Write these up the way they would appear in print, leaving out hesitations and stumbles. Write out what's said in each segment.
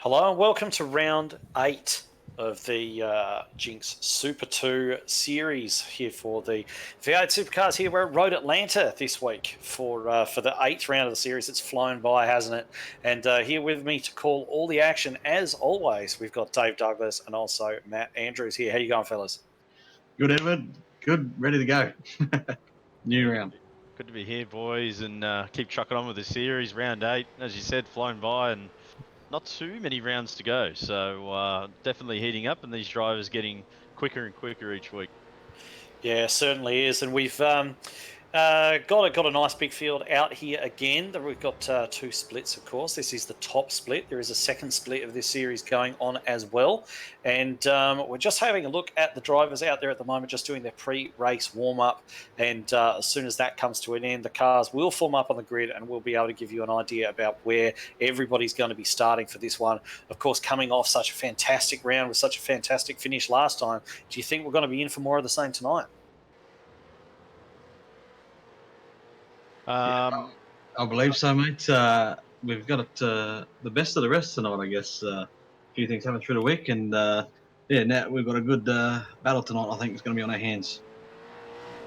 Hello and welcome to round 8 of the JINX Super2 Series here for the V8 Supercars. Here we're at Road Atlanta this week for the 8th round of the series. It's flown by, hasn't it? And here with me to call all the action, as always, we've got Dave Douglas and also Matt Andrews here. How you going, fellas? Good, Edward. Good, ready to go. New round. Good to be here, boys, and keep trucking on with the series. Round 8, as you said, flown by, and not too many rounds to go. So definitely heating up, and these drivers getting quicker and quicker each week. Yeah, certainly is, and we've got a nice big field out here again. We've got two splits, of course. This is the top split. There is a second split of this series going on as well, and we're just having a look at the drivers out there at the moment, just doing their pre-race warm-up. And as soon as that comes to an end, the cars will form up on the grid, and we'll be able to give you an idea about where everybody's going to be starting for this one. Of course, coming off such a fantastic round with such a fantastic finish last time, do you think we're going to be in for more of the same tonight? I believe so, mate. We've got it, the best of the rest tonight, I guess. A few things happened through the week, and now we've got a good battle tonight. I think it's going to be on our hands.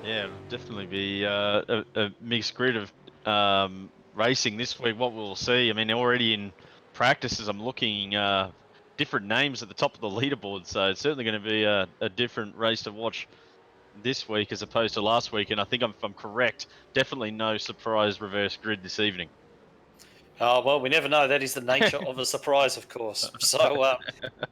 Yeah, it'll definitely be a mixed grid of racing this week. What we'll see, I mean, already in practices, I'm looking different names at the top of the leaderboard, so it's certainly going to be a different race to watch this week as opposed to last week. And I think if I'm correct, definitely no surprise reverse grid this evening. Oh, well, we never know. That is the nature of a surprise, of course. So,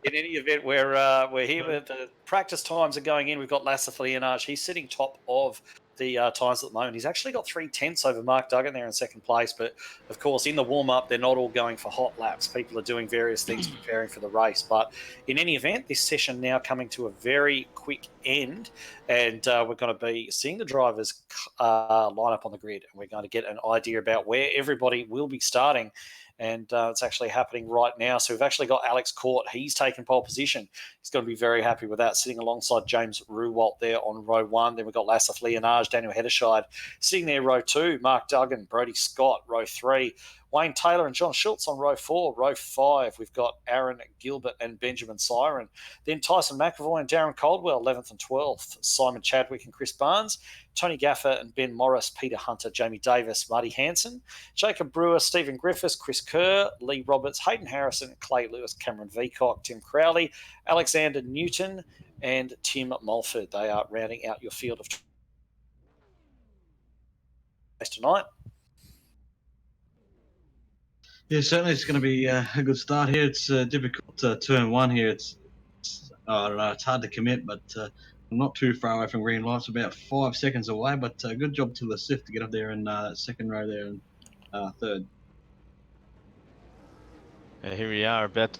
in any event, we're here with the practice times are going in. We've got Lasse Flienage. He's sitting top of the times at the moment. He's actually got 3/10 over Mark Duggan there in second place. But, of course, in the warm-up, they're not all going for hot laps. People are doing various things preparing for the race. But in any event, this session now coming to a very quick end. And we're going to be seeing the drivers line up on the grid. And we're going to get an idea about where everybody will be starting. And it's actually happening right now. So we've actually got Alex Court. He's taken pole position. He's going to be very happy with that, sitting alongside James Ruwalt there on row 1. Then we've got Lasse Flienage, Daniel Hederscheid sitting there row 2, Mark Duggan, Brody Scott, row 3, Wayne Taylor and John Schultz on row 4. Row 5, we've got Aaron Gilbert and Benjamin Siren. Then Tyson McAvoy and Darren Caldwell, 11th and 12th. Simon Chadwick and Chris Barnes. Tony Gaffer and Ben Morris, Peter Hunter, Jamie Davis, Marty Hanson, Jacob Brewer, Stephen Griffiths, Chris Kerr, Lee Roberts, Hayden Harrison, Clay Lewis, Cameron Veacock, Tim Crowley, Alexander Newton, and Tim Mulford. They are rounding out your field of tonight. Yeah, certainly it's going to be a good start here. It's difficult turn 1 here. I don't know, it's hard to commit, but I'm not too far away from green lights, about 5 seconds away. But good job to the Sif to get up there in second row there and third. Here we are about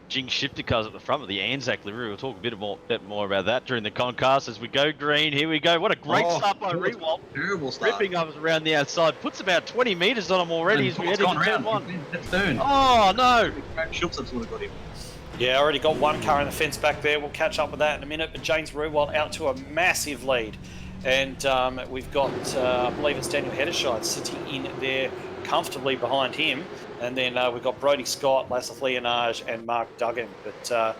JINX shifter cars at the front of the Anzac livery. We'll talk a bit more about that during the concast as we go green. Here we go. What a great start by Rewalt. Terrible start. Ripping up around the outside. Puts about 20 metres on him already as we head into turn 1. That's turn. Oh, no. Schultz would have got him. Yeah, already got one car in the fence back there. We'll catch up with that in a minute. But James Ruwalt out to a massive lead. And we've got, I believe it's Daniel Hederscheid sitting in there comfortably behind him. And then we've got Brody Scott, Lasse Flienage, and Mark Duggan. But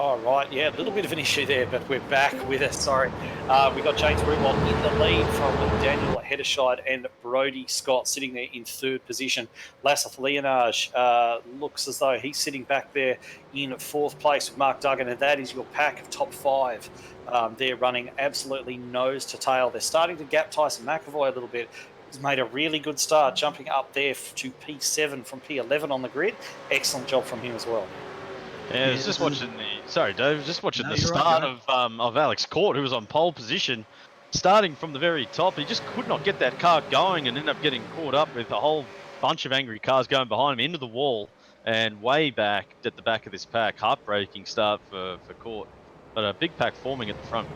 Oh, right, yeah, a little bit of an issue there, but we're back with it, sorry. We got James Rubot in the lead from Daniel Hedderscheid and Brody Scott sitting there in third position. Lasseth Leonage looks as though he's sitting back there in fourth place with Mark Duggan, and that is your pack of top five. They're running absolutely nose to tail. They're starting to gap Tyson McAvoy a little bit. He's made a really good start, jumping up there to P7 from P11 on the grid. Excellent job from him as well. Yeah, I was just watching sorry, Dave. I was just watching the you're start right. of Alex Court, who was on pole position, starting from the very top. He just could not get that car going, and ended up getting caught up with a whole bunch of angry cars going behind him into the wall and way back at the back of this pack. Heartbreaking start for Court, but a big pack forming at the front.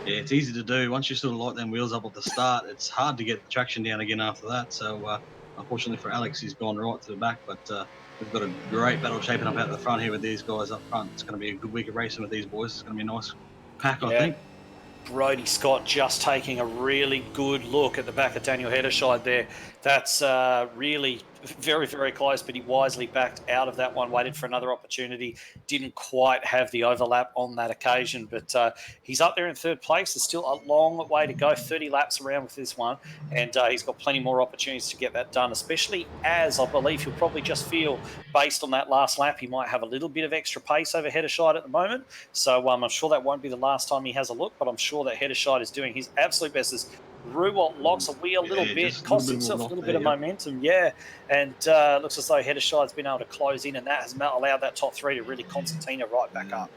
Yeah, it's easy to do. Once you sort of light them wheels up at the start, it's hard to get the traction down again after that. So, unfortunately for Alex, he's gone right to the back. But we've got a great battle shaping up out the front here with these guys up front. It's going to be a good week of racing with these boys. It's going to be a nice pack, I think. Brody Scott just taking a really good look at the back of Daniel Hedderscheid there. That's really very, very close, but he wisely backed out of that one, waited for another opportunity, didn't quite have the overlap on that occasion, but he's up there in third place. There's still a long way to go, 30 laps around with this one, and he's got plenty more opportunities to get that done, especially as I believe he'll probably just feel, based on that last lap, he might have a little bit of extra pace over Hedderscheid at the moment. So I'm sure that won't be the last time he has a look, but I'm sure that Hedderscheid is doing his absolute best as Ruwalt locks a wheel a little bit, costs himself a little bit of momentum, and looks as though Hedderscheid's been able to close in, and that has allowed that top three to really concertina right back up.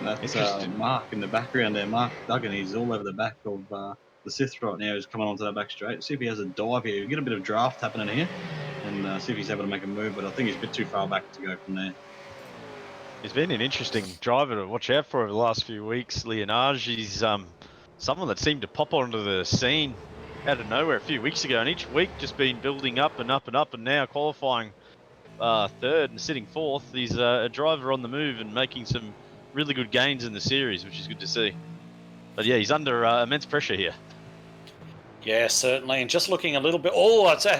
That's Mark in the background there. Mark Duggan, he's all over the back of the Sith right now. He's coming onto that back straight. See if he has a dive here. We get a bit of draft happening here, and see if he's able to make a move, but I think he's a bit too far back to go from there. He's been an interesting driver to watch out for over the last few weeks. Leonage, he's someone that seemed to pop onto the scene out of nowhere a few weeks ago, and each week just been building up and up and up, and now qualifying third and sitting fourth. He's a driver on the move and making some really good gains in the series, which is good to see. But yeah, he's under immense pressure here. Yeah, certainly. And just looking a little bit, I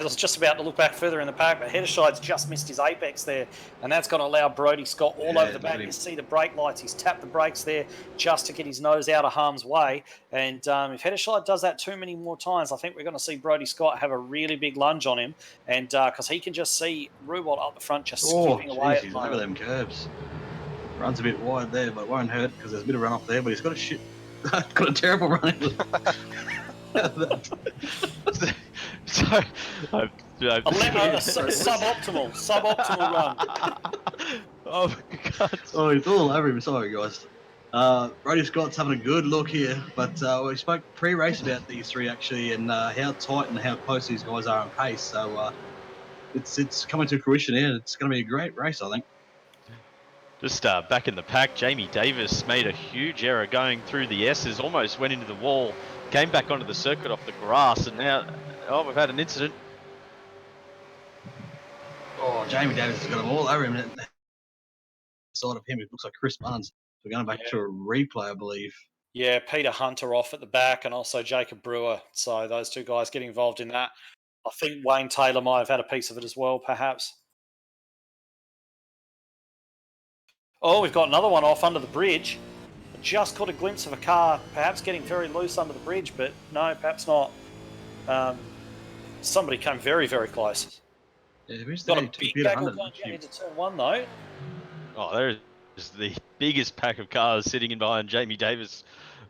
was just about to look back further in the pack, but Hedderscheid's just missed his apex there, and that's going to allow Brody Scott all over the back. You see the brake lights. He's tapped the brakes there just to get his nose out of harm's way. And if Hedderscheid does that too many more times, I think we're going to see Brody Scott have a really big lunge on him, and because he can just see Ruwalt up the front just skipping away at the moment. Over them curbs. Runs a bit wide there, but won't hurt because there's a bit of run off there, but he's got got a terrible run. Suboptimal run. Oh my God! Oh, he's all over him. Sorry, guys. Brody Scott's having a good look here, but we spoke pre-race about these three actually, and how tight and how close these guys are on pace. So it's coming to fruition here. It's going to be a great race, I think. Just back in the pack, Jamie Davis made a huge error going through the S's, almost went into the wall, came back onto the circuit off the grass, and now, we've had an incident. Oh, Jamie Davis has got them all over him. Side of him, it looks like Chris Barnes. We're going back to a replay, I believe. Yeah, Peter Hunter off at the back, and also Jacob Brewer. So those two guys getting involved in that. I think Wayne Taylor might have had a piece of it as well, perhaps. Oh, we've got another one off under the bridge. I just caught a glimpse of a car, perhaps getting very loose under the bridge, but no, perhaps not. Somebody came very, very close. Yeah, who's got a big tackle going down into turn one, though. Oh, there's the biggest pack of cars sitting in behind Jamie Davis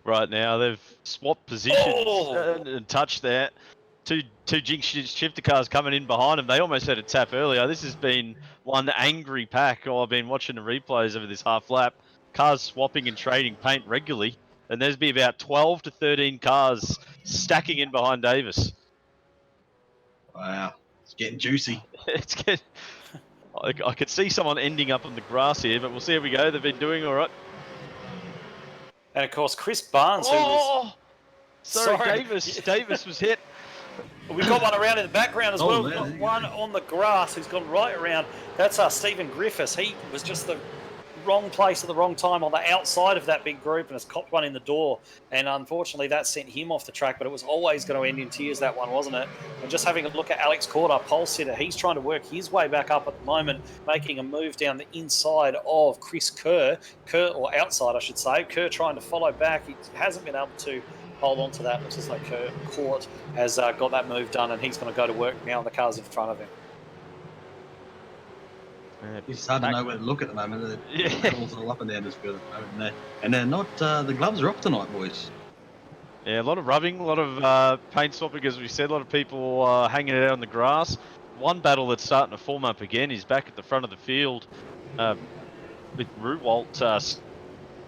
right now. They've swapped positions and touched that. Two JINX shifter cars coming in behind them. They almost had a tap earlier. This has been one angry pack. I've been watching the replays over this half lap. Cars swapping and trading paint regularly. And there's been about 12 to 13 cars stacking in behind Davis. Wow. It's getting juicy. It's getting... I could see someone ending up on the grass here, but we'll see how we go. They've been doing all right. And, of course, Chris Barnes, Sorry. Davis was hit. We've got one around in the background as well. We've got one on the grass who's gone right around. That's Stephen Griffiths. He was just the wrong place at the wrong time on the outside of that big group and has copped one in the door. And unfortunately, that sent him off the track, but it was always going to end in tears, that one, wasn't it? And just having a look at Alex Corder, pole sitter, he's trying to work his way back up at the moment, making a move down the inside of Chris Kerr, or outside, I should say. Kerr trying to follow back. He hasn't been able to hold on to that. Looks as though Court has got that move done, and he's going to go to work now on the cars in front of him. It's hard to know where to look at the moment. Yeah. The calls all up and down this field at the moment. And they're not, the gloves are off tonight, boys. Yeah, a lot of rubbing, a lot of paint swapping, as we said, a lot of people hanging it out on the grass. One battle that's starting to form up again is back at the front of the field with Ruwalt.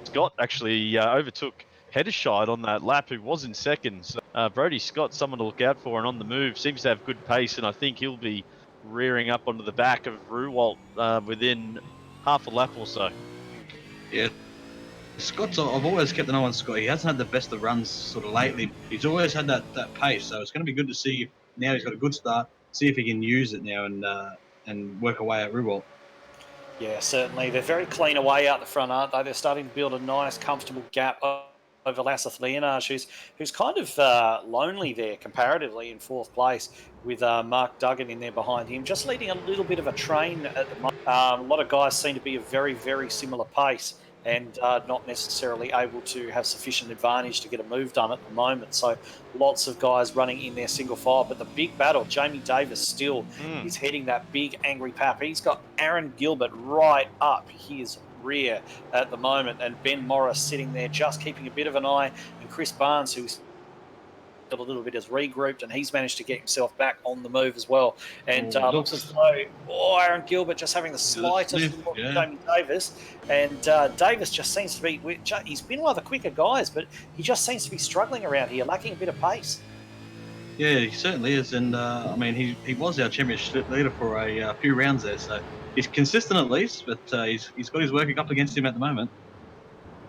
Scott actually overtook Heddershide on that lap, who was in second. So, Brody Scott, someone to look out for, and on the move, seems to have good pace, and I think he'll be rearing up onto the back of Ruwalt within half a lap or so. Yeah. Scott's, I've always kept an eye on Scott. He hasn't had the best of runs sort of lately. He's always had that pace, so it's going to be good to see if now he's got a good start, see if he can use it now and work away at Ruwalt. Yeah, certainly. They're very clean away out the front, aren't they? They're starting to build a nice, comfortable gap over Lasseth Leonage, who's kind of lonely there comparatively in fourth place, with Mark Duggan in there behind him, just leading a little bit of a train at the moment. A lot of guys seem to be a very, very similar pace and not necessarily able to have sufficient advantage to get a move done at the moment. So lots of guys running in their single file. But the big battle, Jamie Davis still is heading that big angry pap. He's got Aaron Gilbert right up his rear at the moment, and Ben Morris sitting there just keeping a bit of an eye, and Chris Barnes, who's a little bit, has regrouped, and he's managed to get himself back on the move as well. And looks as though Aaron Gilbert just having the slightest look at Jamie Davis, and Davis just seems to be, he's been one of the quicker guys, but he just seems to be struggling around here, lacking a bit of pace. Yeah, he certainly is, and I mean, he was our championship leader for a few rounds there, so he's consistent at least, but he's got his working up against him at the moment.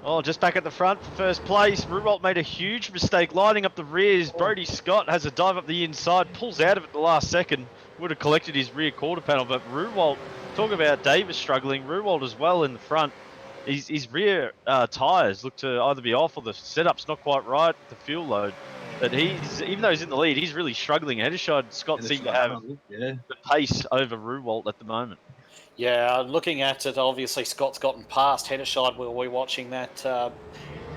Oh, just back at the front for first place. Ruwalt made a huge mistake lining up the rears. Brody Scott has a dive up the inside, pulls out of it the last second. Would have collected his rear quarter panel, but Ruwalt, talk about Davis struggling, Ruwalt as well in the front. His rear tyres look to either be off or the setup's not quite right, the fuel load. But even though he's in the lead, he's really struggling. Heddershide Scott seems to have the pace over Ruwalt at the moment. Yeah, looking at it, obviously Scott's gotten past Heddershide while we're watching that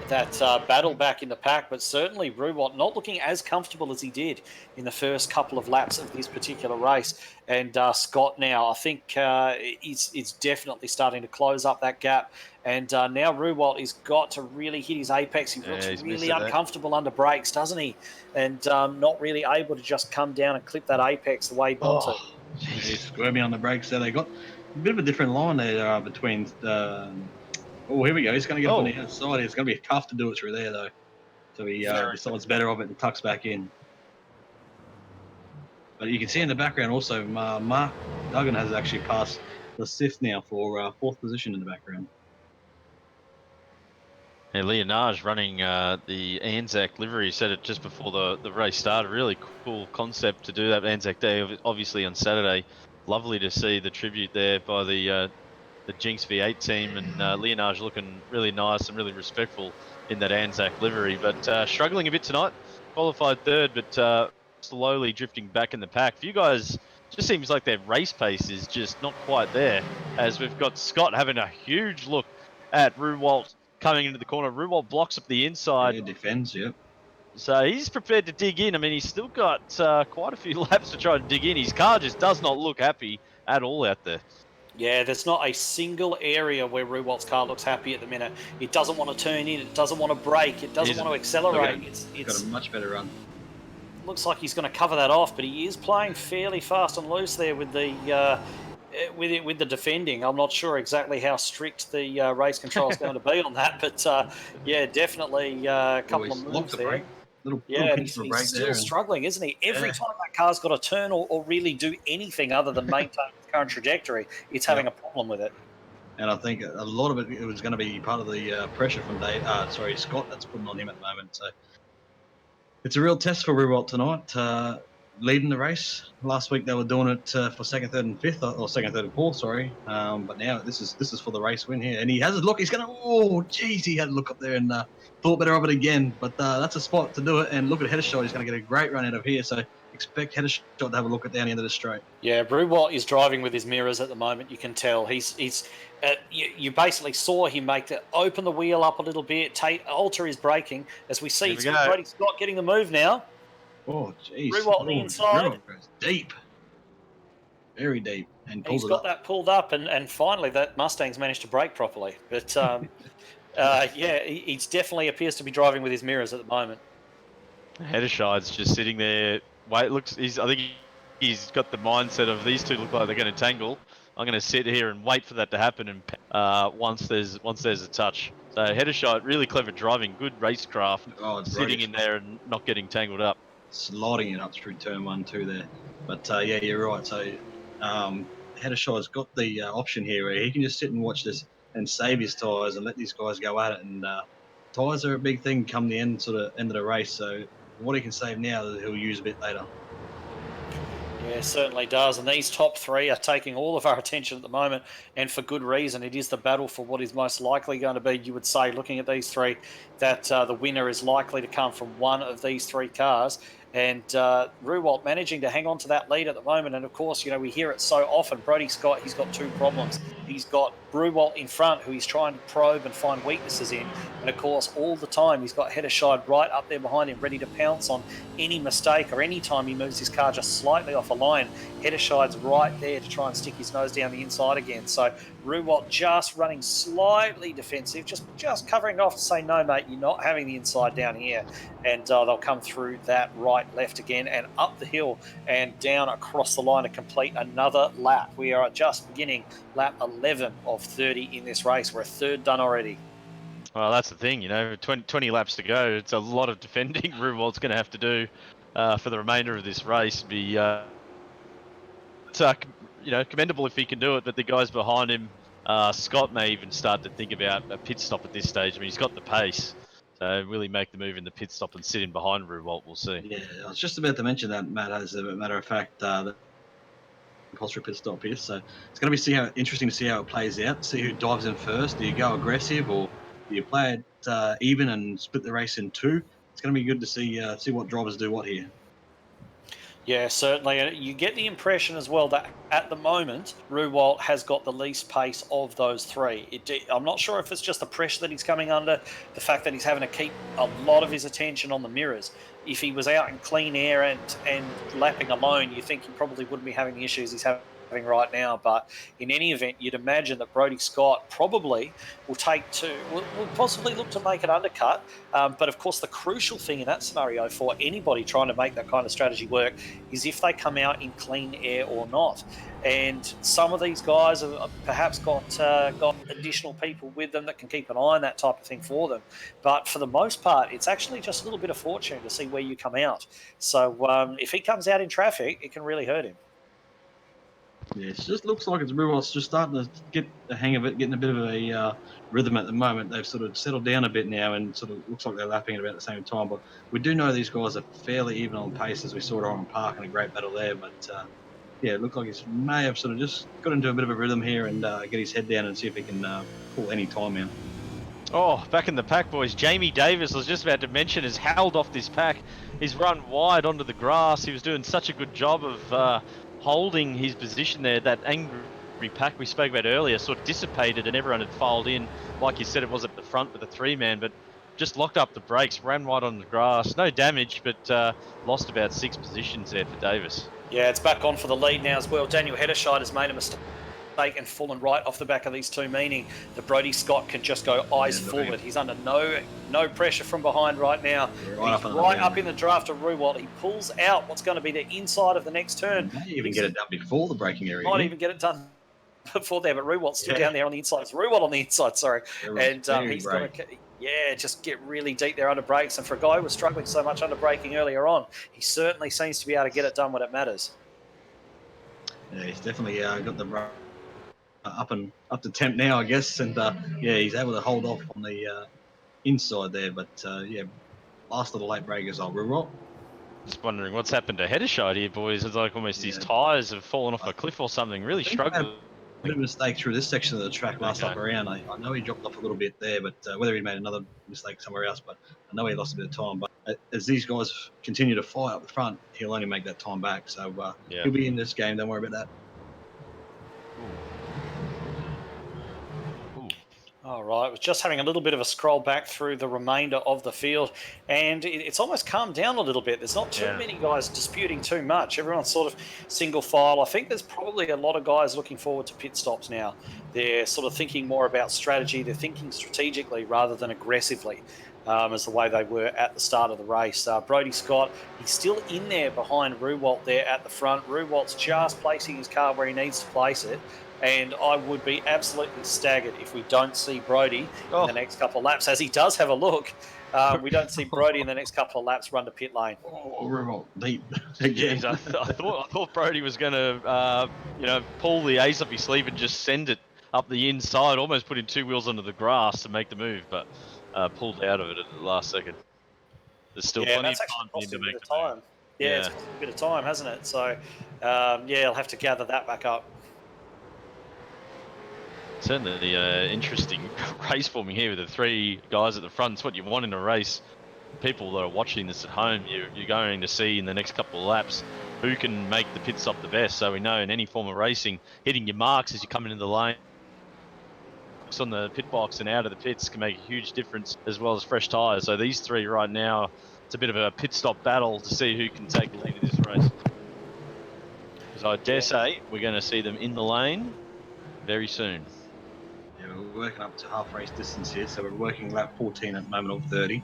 battle back in the pack, but certainly Ruwalt not looking as comfortable as he did in the first couple of laps of this particular race. And Scott now, I think, is definitely starting to close up that gap. And now Ruwalt has got to really hit his apex. He looks really uncomfortable under brakes, doesn't he? And not really able to just come down and clip that apex the way he wants to. He's squirming on the brakes there. They got a bit of a different line there between. Oh, here we go. He's going to get up on the outside. It's going to be tough to do it through there, though. So he decides better of it and tucks back in. But you can see in the background also, Mark Duggan has actually passed the Sith now for fourth position in the background. Yeah, Leonage running the Anzac livery, said it just before the race started. Really cool concept to do that Anzac Day, obviously on Saturday. Lovely to see the tribute there by the JINX V8 team, and Leonage looking really nice and really respectful in that Anzac livery. But struggling a bit tonight, qualified third, but slowly drifting back in the pack. For you guys, just seems like their race pace is just not quite there, as we've got Scott having a huge look at Ruwalt coming into the corner. Ruwalt blocks up the inside. Yeah, defends, yep. So he's prepared to dig in. I mean, he's still got quite a few laps to try and dig in. His car just does not look happy at all out there. Yeah, there's not a single area where Ruwalt's car looks happy at the minute. It doesn't want to turn in. It doesn't want to brake. It doesn't want to accelerate. It's got a much better run. Looks like he's going to cover that off, but he is playing fairly fast and loose there with the with the defending. I'm not sure exactly how strict the race control is going to be on that, but yeah, definitely a couple of moves there. He's still struggling, isn't he? Every time that car's got to turn or really do anything other than maintain its current trajectory, it's having a problem with it. And I think a lot of it was going to be part of the pressure from Scott that's putting on him at the moment. So it's a real test for Ruwalt tonight. leading the race. Last week they were doing it for second, third, and fifth, or second, third, and fourth. Sorry, but now this is for the race win here, and he has a look. He's gonna. Oh, geez, he had a look up there and thought better of it again. But that's a spot to do it. And look at Headershot. He's gonna get a great run out of here. So expect Headershot to have a look at down the end of the straight. Yeah, Bruwalt is driving with his mirrors at the moment. You can tell he's you basically saw him open the wheel up a little bit, alter his braking as we see. It's Brady Scott getting the move now. Oh, jeez. Bruwalt on the inside. Goes deep. Very deep. And he's got that pulled up, and finally that Mustang's managed to brake properly. But yeah, he definitely appears to be driving with his mirrors at the moment. Headershide's just sitting there. Wait, I think he's got the mindset of these two look like they're going to tangle. I'm going to sit here and wait for that to happen, and once there's a touch. So Headershide, really clever driving, good racecraft, sitting in there and not getting tangled up. Sliding it up through turn 1, 2 there. But yeah, you're right. So Headershide's got the option here where he can just sit and watch this and save his tyres and let these guys go at it. And tyres are a big thing come the end of the race. So what he can save now, he'll use a bit later. Yeah, certainly does. And these top three are taking all of our attention at the moment, and for good reason. It is the battle for what is most likely going to be, you would say, looking at these three, that the winner is likely to come from one of these three cars. And Ruwalt managing to hang on to that lead at the moment. And of course, we hear it so often. Brodie Scott, he's got two problems. He's got Bruwalt in front, who he's trying to probe and find weaknesses in. And of course, all the time, he's got Headershide right up there behind him, ready to pounce on any mistake or any time he moves his car just slightly off a line. Headershide's right there to try and stick his nose down the inside again. So Ruwalt just running slightly defensive, just covering it off to say, no, mate, you're not having the inside down here. And they'll come through that right, left again, and up the hill and down across the line to complete another lap. We are just beginning lap 11 of 30 in this race. We're a third done already. Well, that's the thing, 20 laps to go. It's a lot of defending Ruwalt's going to have to do for the remainder of this race. Be commendable if he can do it, but the guys behind him, Scott may even start to think about a pit stop at this stage. I mean, he's got the pace. So will he make the move in the pit stop and sit in behind Ruwalt? We'll see. Yeah, I was just about to mention that, Matt, as a matter of fact, the compulsory pit stop here. So it's going to be interesting to see how it plays out, see who dives in first. Do you go aggressive or do you play it even and split the race in two? It's going to be good to see what drivers do what here. Yeah, certainly. You get the impression as well that at the moment, Ruwalt has got the least pace of those three. I'm not sure if it's just the pressure that he's coming under, the fact that he's having to keep a lot of his attention on the mirrors. If he was out in clean air and lapping alone, you think he probably wouldn't be having the issues he's having right now. But in any event, you'd imagine that Brodie Scott probably will possibly look to make an undercut. But of course, the crucial thing in that scenario for anybody trying to make that kind of strategy work is if they come out in clean air or not. And some of these guys have perhaps got additional people with them that can keep an eye on that type of thing for them. But for the most part, it's actually just a little bit of fortune to see where you come out. So if he comes out in traffic, it can really hurt him. Yeah, it just looks like Ruwalt's just starting to get the hang of it, getting a bit of a rhythm at the moment. They've sort of settled down a bit now and sort of looks like they're lapping at about the same time. But we do know these guys are fairly even on pace, as we saw at Oran Park in a great battle there. But yeah, it looked like he may have sort of just got into a bit of a rhythm here and get his head down and see if he can pull any time out. Oh, back in the pack, boys. Jamie Davis, I was just about to mention, has howled off this pack. He's run wide onto the grass. He was doing such a good job of holding his position there. That angry pack we spoke about earlier sort of dissipated and everyone had filed in. Like you said, it was at the front with a three-man, but just locked up the brakes, ran wide on the grass. No damage, but lost about 6 positions there for Davis. Yeah, it's back on for the lead now as well. Daniel Headershide has made a mistake and fallen right off the back of these two, meaning that Brodie Scott can just go eyes forward. He's under no pressure from behind right now. He's right up in the draft of Ruwalt. He pulls out what's going to be the inside of the next turn. He may even get it done before the braking area. Might even get it done before there, but Ruwalt's still down there on the inside. It's Ruwalt on the inside, sorry. And he's going to just get really deep there under brakes. And for a guy who was struggling so much under braking earlier on, he certainly seems to be able to get it done when it matters. Yeah, he's definitely got the up to temp now, I guess, and yeah, he's able to hold off on the inside there. But yeah, last little late breakers, Ruwalt. Just wondering what's happened to Heddershide here, boys. It's like almost his Yeah. tyres have fallen off a cliff or something. Really I think I had struggling. a bit of a mistake through this section of the track last Okay. lap around. I know he dropped off a little bit there, but whether he made another mistake somewhere else, but I know he lost a bit of time. But as these guys continue to fly up the front, he'll only make that time back. So Yeah. he'll be in this game. Don't worry about that. Ooh. All right, was just having a little bit of a scroll back through the remainder of the field, and it's almost calmed down a little bit. There's not too many guys disputing too much. Everyone's sort of single file. I think there's probably a lot of guys looking forward to pit stops now. They're sort of thinking more about strategy. They're thinking strategically rather than aggressively, as the way they were at the start of the race. Brody Scott, he's still in there behind Ruwalt there at the front. Ruwalt's just placing his car where he needs to place it. And I would be absolutely staggered if we don't see Brody in the next couple of laps, as he does have a look. We don't see Brody in the next couple of laps run to pit lane. Oh, Revolt deep again. Jeez, I thought Brody was going to, pull the ace up his sleeve and just send it up the inside, almost putting two wheels onto the grass to make the move, but pulled out of it at the last second. There's still plenty of time for him to make the move. Yeah, it's cost a bit of time, hasn't it? So, he'll have to gather that back up. Certainly interesting race forming here with the three guys at the front. It's what you want in a race. People that are watching this at home, you're going to see in the next couple of laps who can make the pit stop the best. So we know in any form of racing, hitting your marks as you come into the lane on the pit box and out of the pits can make a huge difference, as well as fresh tyres. So these three right now, it's a bit of a pit stop battle to see who can take the lead of this race. Because I dare say we're going to see them in the lane very soon. Yeah, we're working up to half race distance here, so we're working lap 14 at the moment of 30.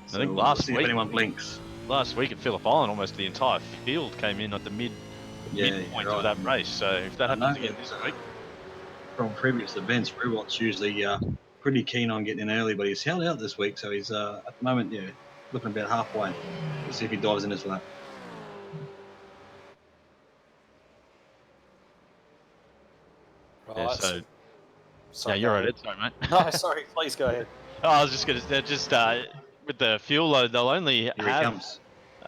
So I think we'll see if anyone blinks. Last week at Phillip Island, almost the entire field came in at the midpoint of that race. So if that happens again this week, from previous events, Ruwalt's usually pretty keen on getting in early, but he's held out this week, so he's at the moment, looking about halfway. We'll see if he dives in his lap. Right. yeah, so sorry, you're right. Sorry, mate. No, sorry. Please go ahead. I was just going to with the fuel load, they'll only Here have. he comes.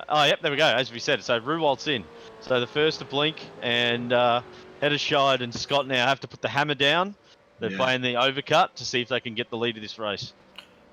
Oh, yep, there we go. As we said, so Ruwalt's in. So the first to blink, and Heddershide and Scott now have to put the hammer down. They're playing the overcut to see if they can get the lead of this race.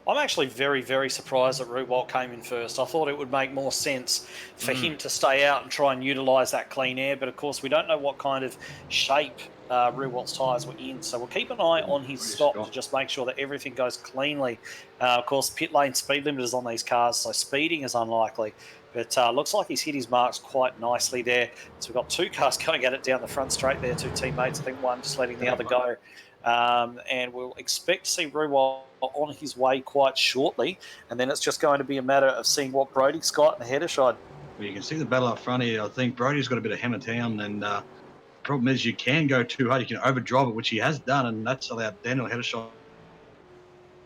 I'm actually very, very surprised that Ruwalt came in first. I thought it would make more sense for him to stay out and try and utilise that clean air, but of course we don't know what kind of shape Ruwalt's tyres were in, so we'll keep an eye on his stop to just make sure that everything goes cleanly. Of course, pit lane speed limiters on these cars, so speeding is unlikely, but looks like he's hit his marks quite nicely there. So we've got two cars going at it down the front straight there, two teammates. I think one just letting the other go. And we'll expect to see Ruwalt on his way quite shortly, and then it's just going to be a matter of seeing what Brody Scott and Heddershide. Well, you can see the battle up front here. I think Brody's got a bit of hammer down, and the problem is you can go too hard. You can overdrive it, which he has done, and that's allowed Daniel Heddershide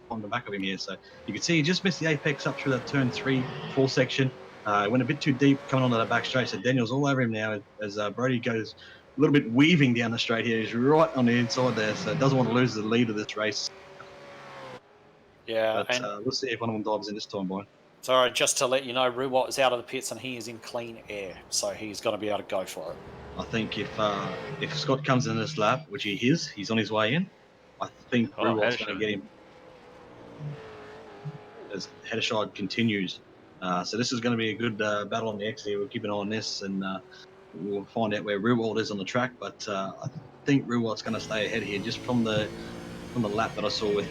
on the back of him here. So you can see he just missed the apex up through that turn 3-4 section. Went a bit too deep coming onto the back straight, so Daniel's all over him now as Brody goes a little bit weaving down the straight here. He's right on the inside there, so doesn't want to lose the lead of this race. Yeah, but we'll see if one of them dives in this time, boy. Sorry, just to let you know, Ruwalt is out of the pits and he is in clean air, so he's going to be able to go for it. I think if Scott comes in this lap, which he is, he's on his way in. I think Ruwalt's going to get him as Heddershide continues. So this is going to be a good battle on the exit here. We'll keep an eye on this, and we'll find out where Ruwalt is on the track. But I think Ruwalt's going to stay ahead here, just from the lap that I saw with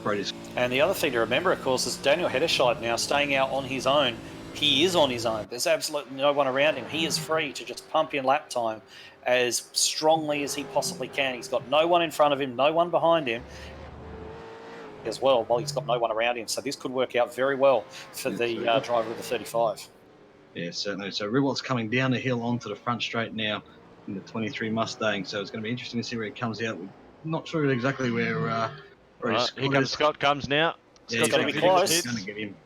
Brody's. And the other thing to remember, of course, is Daniel Heddershide now staying out on his own. He is on his own. There's absolutely no one around him. He is free to just pump in lap time as strongly as he possibly can. He's got no one in front of him, no one behind him as well, while he's got no one around him. So this could work out very well for the driver of the 35. Yeah, certainly. So Ruwalt's coming down the hill onto the front straight now in the 23 Mustang. So it's going to be interesting to see where he comes out. We're not sure exactly where here comes Scott comes now. Yeah, Scott's going to be close. He's going to get him.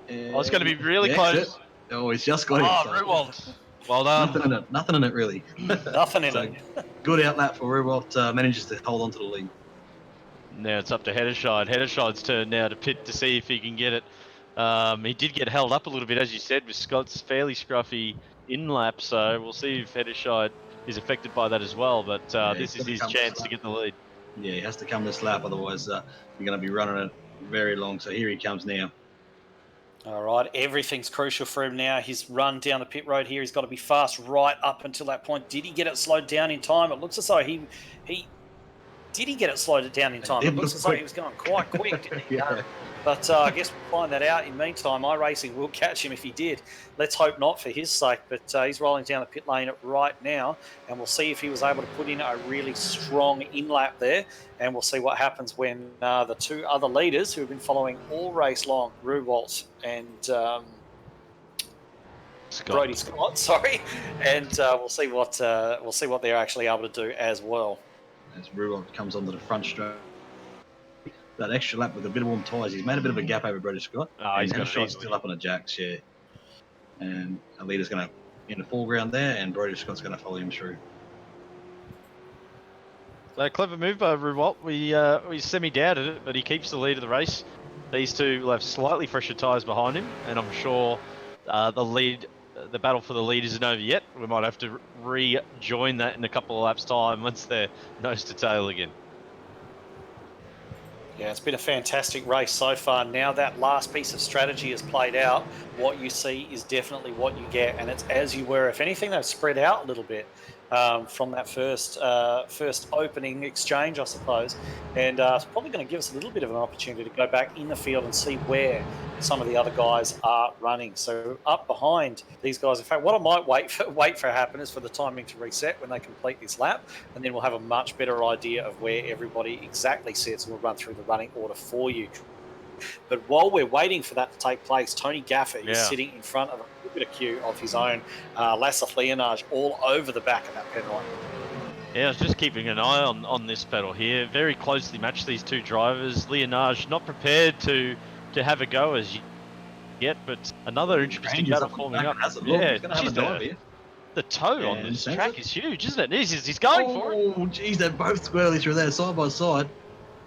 Oh, it's going to be really close. Oh, he's just got him. Oh, Ruwalt. Well done. Nothing in it, really. Nothing in it. Good outlap for Ruwalt. Manages to hold on to the lead. Now it's up to Heddershide. Heddershide's turn now to pit to see if he can get it. He did get held up a little bit, as you said, with Scott's fairly scruffy in lap. So we'll see if Heddershide is affected by that as well. But Yeah, this he's is gotta his come this chance to lap. get the lead. Yeah, he has to come this lap, otherwise you're going to be running it very long. So here he comes now. All right, everything's crucial for him now. He's run down the pit road here. He's got to be fast right up until that point. Did he get it slowed down in time? It looks as though he did he get it slowed down in time? It looks as though he was going quite quick, didn't he? Yeah. But I guess we'll find that out. In the meantime, iRacing will catch him if he did. Let's hope not for his sake. But he's rolling down the pit lane right now, and we'll see if he was able to put in a really strong in-lap there. And we'll see what happens when the two other leaders who have been following all race long, Ruwalt and Brody Scott, sorry, and we'll see what they're actually able to do as well. As Ruwalt comes onto the front straight. That extra lap with a bit of warm tyres, he's made a bit of a gap over Brody Scott. Oh, he's and got it easily. still up on a jacks, yeah. And Alita's going to in the foreground there, and Brody Scott's going to follow him through. So clever move by Ruwalt. We semi-doubted it, but he keeps the lead of the race. These two will have slightly fresher tyres behind him, and I'm sure the battle for the lead isn't over yet. We might have to rejoin that in a couple of laps' time once they're nose to tail again. Yeah, it's been a fantastic race so far. Now that last piece of strategy has played out, what you see is definitely what you get, and it's as you were. If anything, they've spread out a little bit from that first opening exchange, I suppose, and it's probably going to give us a little bit of an opportunity to go back in the field and see where some of the other guys are running. So up behind these guys, in fact, what I might wait for happen is for the timing to reset when they complete this lap, and then we'll have a much better idea of where everybody exactly sits, and we'll run through the running order for you. But while we're waiting for that to take place, Tony Gaffer is sitting in front of a bit of queue of his own Lasseth Leonage all over the back of that pedal. Yeah, I was just keeping an eye on this pedal here. Very closely matched, these two drivers. Leonage not prepared to have a go as yet, but another interesting battle forming up. Yeah, the toe on this track is huge, isn't it? He's going for it. Oh, geez, they're both squarely through there, side by side.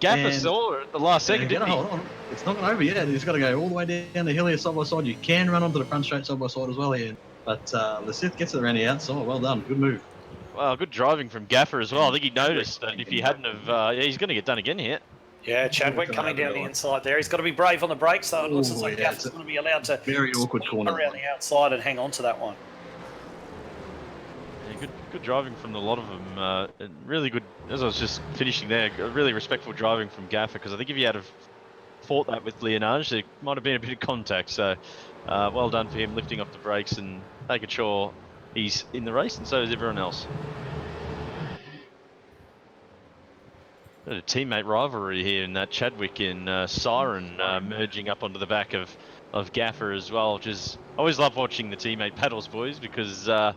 Gaffer saw it at the last second, didn't he? Hold on. It's not over yet. He's got to go all the way down the hill here side by side. You can run onto the front straight side by side as well here. But Lasseth gets it around the outside. Well done. Good move. Well, good driving from Gaffer as well. I think he noticed that if he hadn't have... he's going to get done again here. Yeah, Chadwick coming down the inside there. He's got to be brave on the brakes, though. It looks as though Gaffer's going to be allowed to very awkward corner around the outside and hang on to that one. Yeah, good driving from the lot of them. And really good, as I was just finishing there, really respectful driving from Gaffer, because I think if he had have fought that with Leonage, there might have been a bit of contact. So well done for him lifting off the brakes and making sure he's in the race, and so is everyone else. A teammate rivalry here in that Chadwick and Siren merging up onto the back of Gaffer as well, which is, I always love watching the teammate battles, boys, because I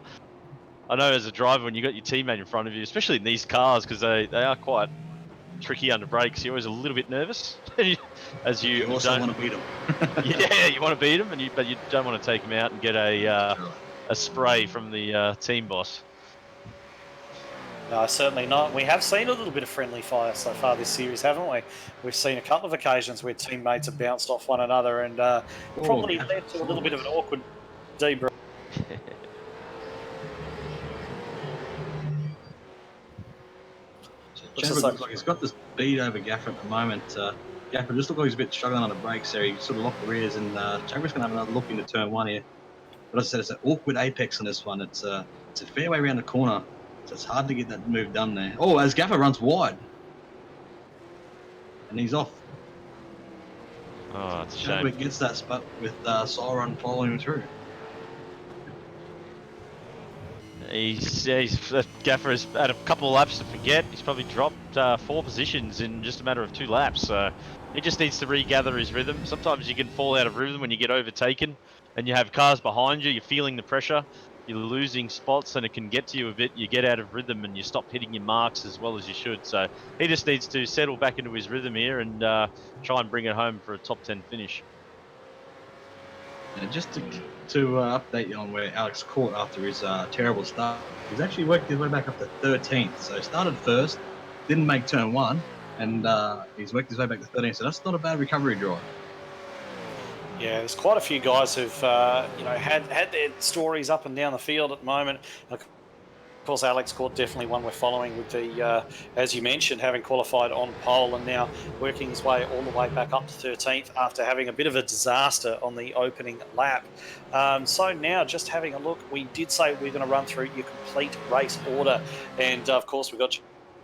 know as a driver, when you got your teammate in front of you, especially in these cars, because they are quite tricky under brakes, you're always a little bit nervous. As you also want to beat them. Yeah, you want to beat them, but you don't want to take them out and get a spray from the team boss. No, certainly not. We have seen a little bit of friendly fire so far this series, haven't we? We've seen a couple of occasions where teammates have bounced off one another and probably led to a little bit of an awkward debrief. Chadwick looks like he's got this beat over Gaffer at the moment. Gaffer just looks like he's a bit struggling on the brakes there. He sort of locked the rears, and Chadwick's going to have another look into turn one here. But as I said, it's an awkward apex on this one. It's a fairway around the corner, so it's hard to get that move done there. Oh, as Gaffer runs wide. And he's off. Oh, it's a shame. Chadwick gets that spot with Siren following him through. Gaffer has had a couple of laps to forget. He's probably dropped 4 positions in just a matter of 2 laps. So he just needs to regather his rhythm. Sometimes you can fall out of rhythm when you get overtaken and you have cars behind you. You're feeling the pressure. You're losing spots and it can get to you a bit. You get out of rhythm and you stop hitting your marks as well as you should. So he just needs to settle back into his rhythm here and try and bring it home for a top 10 finish. And just to update you on where Alex caught after his terrible start, he's actually worked his way back up to 13th. So he started first, didn't make turn 1, and he's worked his way back to 13th. So that's not a bad recovery drive. Yeah, there's quite a few guys who've had their stories up and down the field at the moment. Of course, Alex Court definitely one we're following with the, as you mentioned, having qualified on pole and now working his way all the way back up to 13th after having a bit of a disaster on the opening lap. So now just having a look, we did say we're going to run through your complete race order. And of course, we've got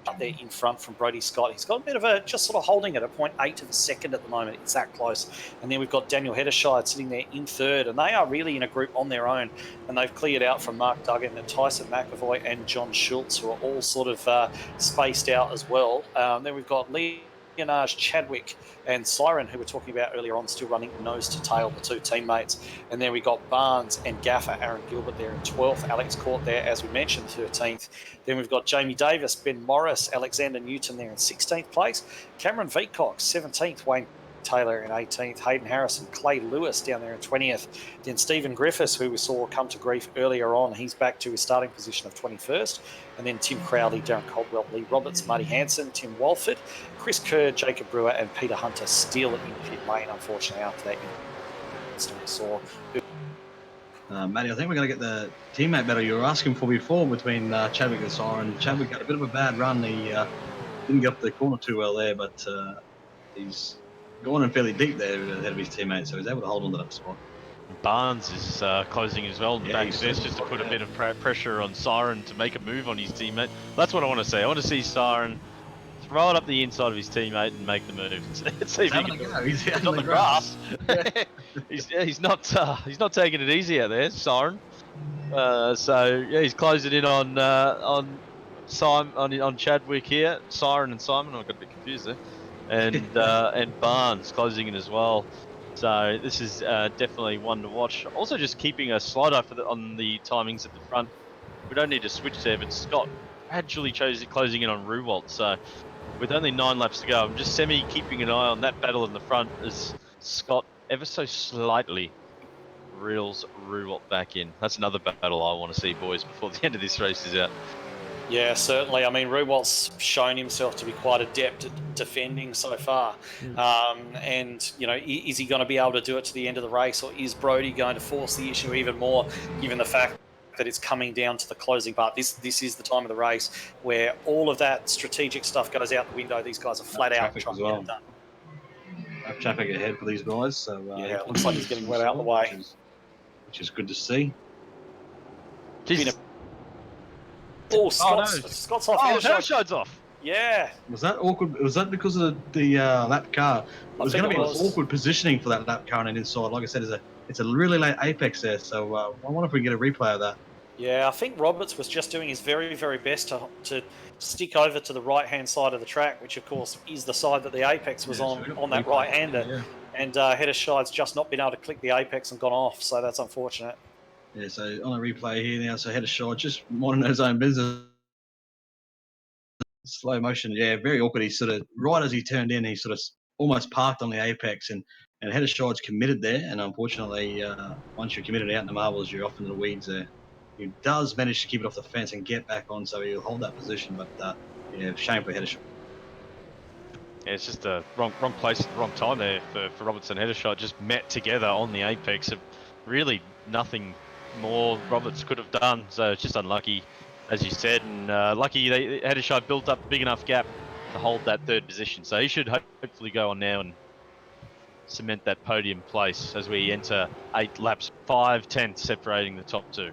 up there in front from Brody Scott. He's got a bit of a, just sort of holding it at 0.8 of a second at the moment. It's that close. And then we've got Daniel Heddershide sitting there in third, and they are really in a group on their own. And they've cleared out from Mark Duggan and Tyson McAvoy and John Schultz, who are all sort of spaced out as well. Then we've got Leonage Chadwick and Siren, who we were talking about earlier on, still running nose to tail, the two teammates. And then we got Barnes and Gaffer, Aaron Gilbert there in 12th, Alex Court there, as we mentioned, 13th. Then we've got Jamie Davis, Ben Morris, Alexander Newton there in 16th place, Cameron Veacock, 17th, Wayne Taylor in 18th, Hayden Harrison, Clay Lewis down there in 20th. Then Stephen Griffiths, who we saw come to grief earlier on, he's back to his starting position of 21st. And then Tim Crowley, Darren Caldwell, Lee Roberts, Marty Hanson, Tim Walford, Chris Kerr, Jacob Brewer, and Peter Hunter still in pit lane, unfortunately, after that incident we saw. Matty, I think we're going to get the teammate battle you were asking for before between Chadwick and Siren. Chadwick had a bit of a bad run. He didn't get up the corner too well there, but he's gone in fairly deep there ahead of his teammate, so he's able to hold on to that spot. Barnes is closing as well in the back of this, just to put a bit of pressure on Siren to make a move on his teammate. That's what I want to see. I want to see Siren throw it up the inside of his teammate and make the move. See if he can go. He's on the grass. he's not taking it easy out there, Siren. So yeah, he's closing in on Chadwick here, Siren and Simon. I got a bit confused there, and Barnes closing in as well. So this is definitely one to watch. Also, just keeping a slider on the timings at the front. We don't need to switch there, but Scott gradually closing in on Ruwalt. So with only 9 laps to go, I'm just keeping an eye on that battle in the front as Scott ever so slightly reels Ruwalt back in. That's another battle I want to see, boys, before the end of this race is out. Yeah, certainly. I mean, Ruwalt's shown himself to be quite adept at defending so far. And, you know, is he going to be able to do it to the end of the race, or is Brody going to force the issue even more, given the fact that it's coming down to the closing part? This is the time of the race where all of that strategic stuff goes out the window. These guys are flat out trying to get it done. Traffic ahead for these guys, so yeah, it looks like he's getting well out of the way, which is good to see. Scott's off. Heddershide's off. Yeah. Was that awkward? Was that because of the lap car? It was going to be awkward positioning for that lap car on an inside. Like I said, it's a really late apex there, so I wonder if we can get a replay of that. Yeah, I think Roberts was just doing his very, very best to stick over to the right-hand side of the track, which, of course, is the side that the apex was on that right-hander. Yeah. And Heddershide's just not been able to click the apex and gone off, so that's unfortunate. Yeah, so on a replay here now, so Heddershide just minding his own business. Slow motion, yeah, very awkward. He sort of, right as he turned in, he sort of almost parked on the apex, and Heddershide's committed there, and unfortunately, once you're committed out in the marbles, you're off into the weeds there. He does manage to keep it off the fence and get back on, so he'll hold that position, but yeah, shame for Heddershide. Yeah, it's just the wrong place at the wrong time there for Roberts and Heddershide, just met together on the apex. Really nothing more Roberts could have done, so it's just unlucky, as you said, and lucky Heddershide built up a big enough gap to hold that third position, so he should hopefully go on now and cement that podium place as we enter 8 laps, 5/10 separating the top 2.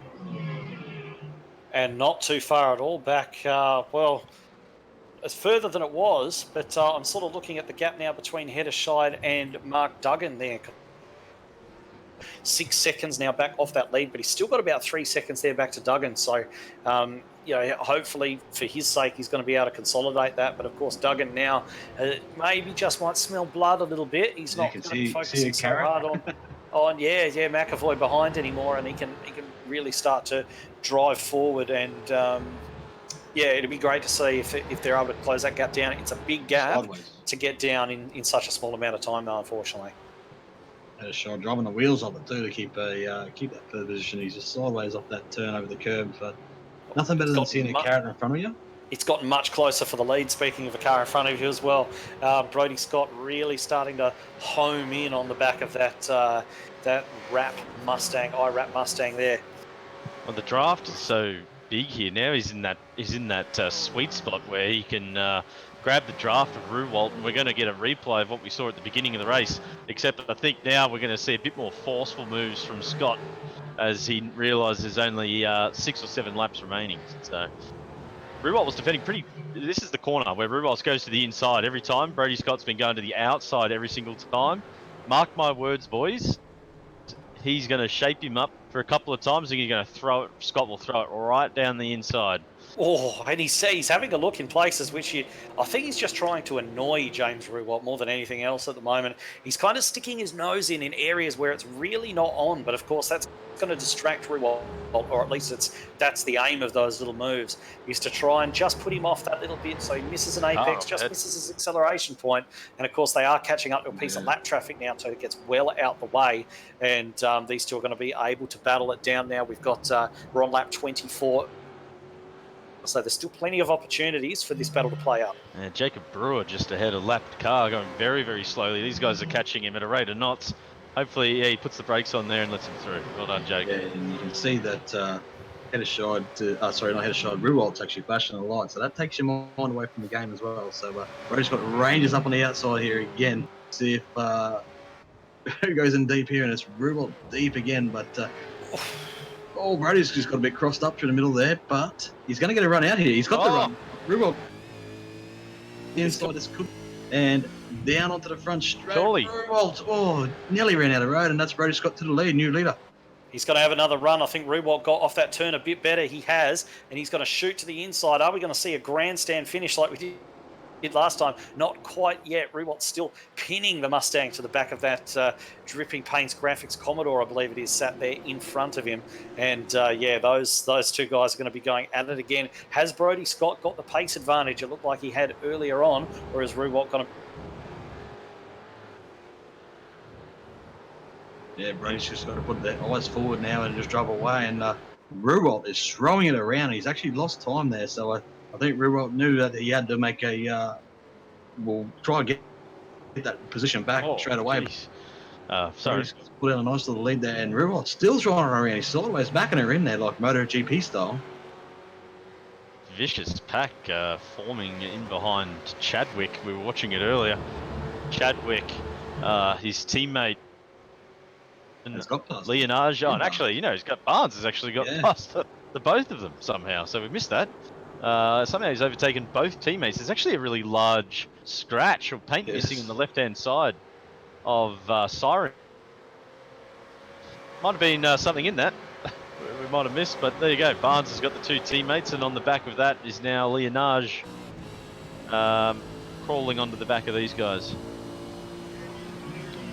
And not too far at all back, well, it's further than it was, but I'm sort of looking at the gap now between Heddershide and Mark Duggan there. 6 seconds now back off that lead, but he's still got about 3 seconds there back to Duggan. So, you know, hopefully for his sake, he's going to be able to consolidate that. But of course, Duggan now maybe just might smell blood a little bit. He's not going to be focusing so hard on McAvoy behind anymore, and he can really start to drive forward. And yeah, it'd be great to see if they're able to close that gap down. It's a big gap to get down in such a small amount of time, though, unfortunately. Heddershide driving the wheels off it too to keep that third position. He's just sideways off that turn over the curb. But nothing better than seeing a carrot in front of you. It's gotten much closer for the lead, speaking of a car in front of you as well. Brody Scott really starting to home in on the back of that IRAP Mustang there. Well, the draft is so big here now. He's in that sweet spot where he can grab the draft of Ruwalt, and we're going to get a replay of what we saw at the beginning of the race. Except I think now we're going to see a bit more forceful moves from Scott as he realises there's only 6 or 7 laps remaining. So Ruwalt was defending pretty. This is the corner where Ruwalt goes to the inside every time. Brody Scott's been going to the outside every single time. Mark my words, boys. He's going to shape him up for a couple of times, and he's going to throw it. Scott will throw it right down the inside. Oh, and he's having a look in places which I think he's just trying to annoy James Ruwalt more than anything else at the moment. He's kind of sticking his nose in areas where it's really not on, but of course that's going to distract Ruwalt, or at least that's the aim of those little moves, is to try and just put him off that little bit so he misses an apex, misses his acceleration point. And of course they are catching up to a piece of lap traffic now, so it gets well out the way, and these two are going to be able to battle it down now. We've got we're on lap 24. So there's still plenty of opportunities for this battle to play out. And Jacob Brewer just ahead of lapped car, going very, very slowly. These guys are catching him at a rate of knots. Hopefully, he puts the brakes on there and lets him through. Well done, Jacob. Yeah, and you can see that head of shod, Ruwalt's actually flashing the light, so that takes your mind away from the game as well. So Brody's got Rangers up on the outside here again. See if who goes in deep here, and it's Ruwalt deep again, but. Brody's just got a bit crossed up through the middle there, but he's going to get a run out here. He's got the run. Ruwalt inside this could, and down onto the front straight. Surely. Ruwalt, nearly ran out of road, and that's Brody Scott to the lead, new leader. He's going to have another run. I think Ruwalt got off that turn a bit better. He has, and he's going to shoot to the inside. Are we going to see a grandstand finish like we did last time? Not quite yet. Ruwalt's still pinning the Mustang to the back of that Dripping Paints Graphics Commodore, I believe it is, sat there in front of him. And those two guys are going to be going at it again. Has Brody Scott got the pace advantage it looked like he had earlier on, or is Ruwalt going to... Yeah, Brody's just got to put the eyes forward now and just drive away. And Ruwalt is throwing it around. He's actually lost time there, so I think Ruwalt knew that he had to make try and get that position back straight away. Sorry. He's put in a nice little lead there, and Ruwalt's still throwing her around. He's sideways backing her in there like MotoGP style. Vicious pack forming in behind Chadwick. We were watching it earlier. Chadwick, his teammate, Leonage. And actually, he's got Barnes has actually got past the both of them somehow. So we missed that. Somehow he's overtaken both teammates. There's actually a really large scratch or paint missing on the left-hand side of Siren. Might have been something in that we might have missed, but there you go. Barnes has got the two teammates, and on the back of that is now Leonage crawling onto the back of these guys.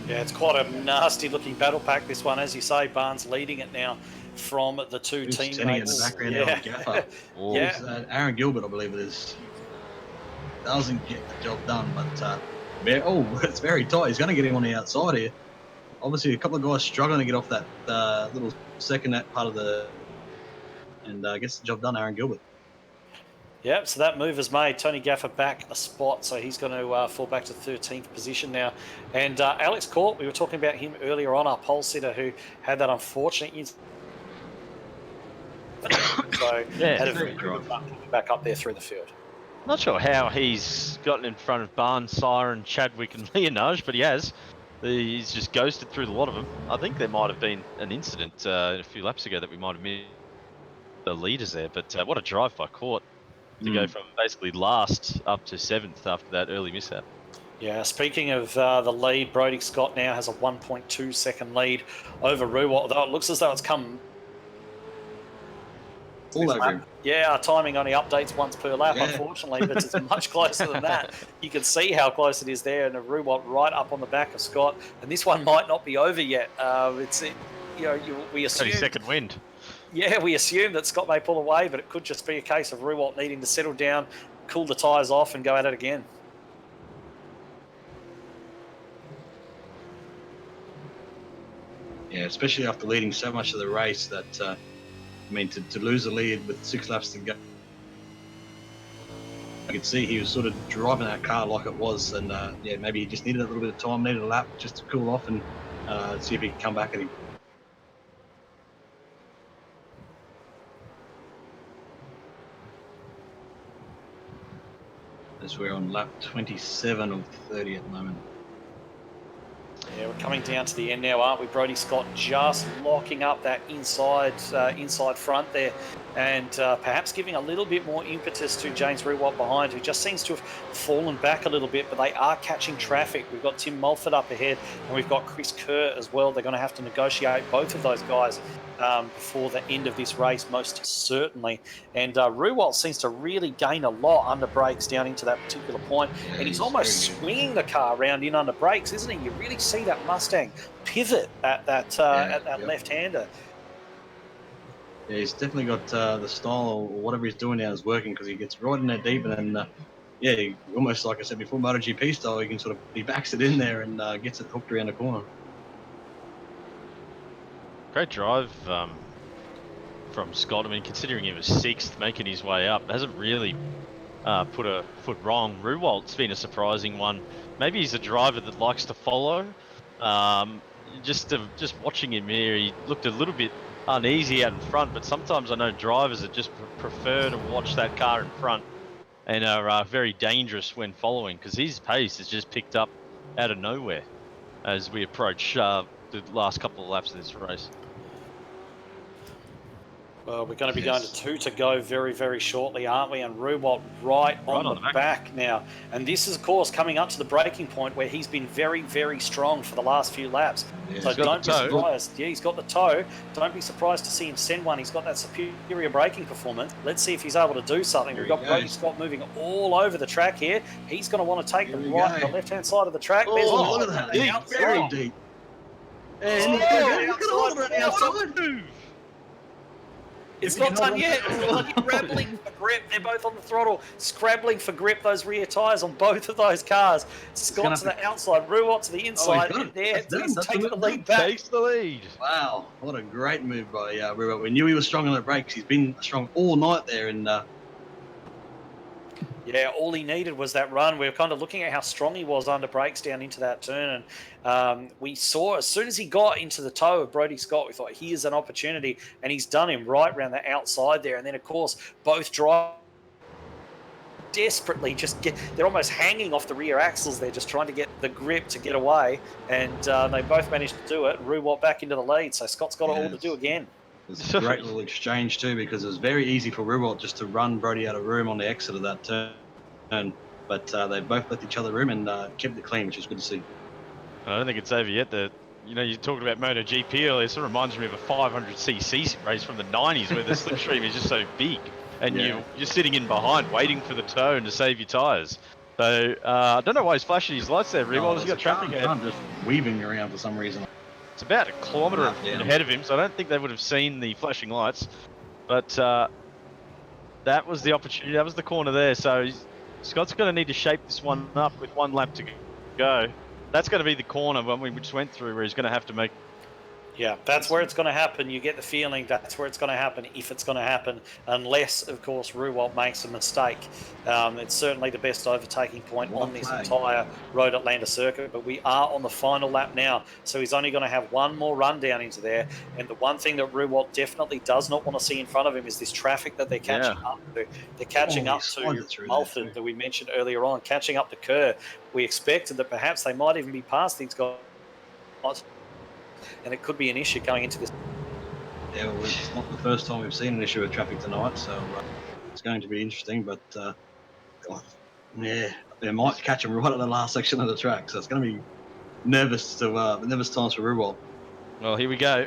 Yeah, it's quite a nasty-looking battle pack, this one. As you say, Barnes leading it now from the two teammates. In the background, Gaffer. Aaron Gilbert, I believe it is. Doesn't get the job done, but it's very tight. He's going to get him on the outside here. Obviously, a couple of guys struggling to get off that little second part of and gets the job done, Aaron Gilbert. Yep, so that move is made. Tony Gaffer back a spot, so he's going to fall back to 13th position now. And Alex Court, we were talking about him earlier on, our pole sitter who had that unfortunate incident. So had a very good run back up there through the field. Not sure how he's gotten in front of Barnes, Siren, Chadwick and Leonage, but he has. He's just ghosted through a lot of them. I think there might have been an incident a few laps ago that we might have missed the leaders there, but what a drive by Court to go from basically last up to 7th after that early mishap. Yeah, speaking of the lead, Brody Scott now has a 1.2 second lead over Ruwalt, although it looks as though it's come... Yeah, our timing only updates once per lap, unfortunately, but it's much closer than that. You can see how close it is there, and a Ruwalt right up on the back of Scott, and this one might not be over yet. We assume 30-second wind. Yeah, we assume that Scott may pull away, but it could just be a case of Ruwalt needing to settle down, cool the tyres off, and go at it again. Yeah, especially after leading so much of the race that, to lose the lead with 6 laps to go. you could see he was sort of driving that car like it was, and yeah, maybe he just needed a little bit of time, needed a lap just to cool off and see if he could come back at him. As we're on lap 27 of 30 at the moment. Yeah, we're coming down to the end now, aren't we? Brodie Scott just locking up that inside front there, and perhaps giving a little bit more impetus to James Rewalt behind, who just seems to have fallen back a little bit, but they are catching traffic. We've got Tim Mulford up ahead, and we've got Chris Kerr as well. They're going to have to negotiate both of those guys before the end of this race, most certainly. And Rewalt seems to really gain a lot under brakes down into that particular point, Yeah, and he's almost swinging the car around in under brakes, isn't he? You really see that Mustang pivot at that left-hander. Yeah, he's definitely got the style or whatever he's doing now is working, because he gets right in there deep, and then yeah, he, almost like I said before, MotoGP style, he can sort of, he backs it in there and gets it hooked around the corner. Great drive from Scott. I mean, considering he was 6th, making his way up, hasn't really put a foot wrong. Rewalt's been a surprising one. Maybe he's a driver that likes to follow. Just watching him here, he looked a little bit uneasy out in front, but sometimes I know drivers that just prefer to watch that car in front and are very dangerous when following, because his pace has just picked up out of nowhere as we approach the last couple of laps of this race. Well, we're going to be going to 2 to go very, very shortly, aren't we? And Rewalt right on the back now. And this is, of course, coming up to the breaking point where he's been very, very strong for the last few laps. Yeah, so don't be surprised. Yeah, he's got the toe. Don't be surprised to see him send one. He's got that superior braking performance. Let's see if he's able to do something. We've got Brodie Scott moving all over the track here. He's going to want to take the left-hand side of the track. Oh, look at that. Deep, very deep. And look at the outside. It's not done yet. Scrabbling for grip. They're both on the throttle, scrabbling for grip. Those rear tyres on both of those cars. Scott to the outside, Rewalt to the inside, and there he's taking the lead back. Takes the lead. Wow, what a great move by Rewalt. We knew he was strong on the brakes. He's been strong all night there, and yeah, all he needed was that run. We were kind of looking at how strong he was under brakes down into that turn, and we saw as soon as he got into the toe of Brodie Scott, we thought, here's an opportunity, and he's done him right around the outside there. And then, of course, both drivers desperately they're almost hanging off the rear axles. They're just trying to get the grip to get away, and they both managed to do it. Rewalt back into the lead, so Scott's got it all to do again. It's a great little exchange too, because it was very easy for Rewalt just to run Brodie out of room on the exit of that turn, but they both left each other room and kept it clean, which is good to see. I don't think it's over yet. You talked about MotoGP earlier. It sort of reminds me of a 500cc race from the 90s where the slipstream is just so big, and you're sitting in behind waiting for the turn to save your tyres. So I don't know why he's flashing his lights there. Rewalt has got traffic ahead. I'm just weaving around for some reason. It's about a kilometre ahead of him, so I don't think they would have seen the flashing lights. But that was the opportunity. That was the corner there. So Scott's going to need to shape this one up with 1 lap to go. That's going to be the corner when we just went through, where he's going to have to make. Yeah, that's where it's going to happen. You get the feeling that's where it's going to happen, if it's going to happen, unless, of course, Rewalt makes a mistake. It's certainly the best overtaking point on this entire Road Atlanta circuit, but we are on the final lap now, so he's only going to have 1 more run down into there. And the one thing that Rewalt definitely does not want to see in front of him is this traffic that they're catching up to. They're catching up to Mulford that we mentioned earlier on, catching up to Kerr. We expected that perhaps they might even be past these guys, and it could be an issue going into this. Yeah, well, it's not the first time we've seen an issue with traffic tonight, so it's going to be interesting. But yeah, they might catch him right at the last section of the track, so it's going to be nervous times for Rewalt. Well, here we go.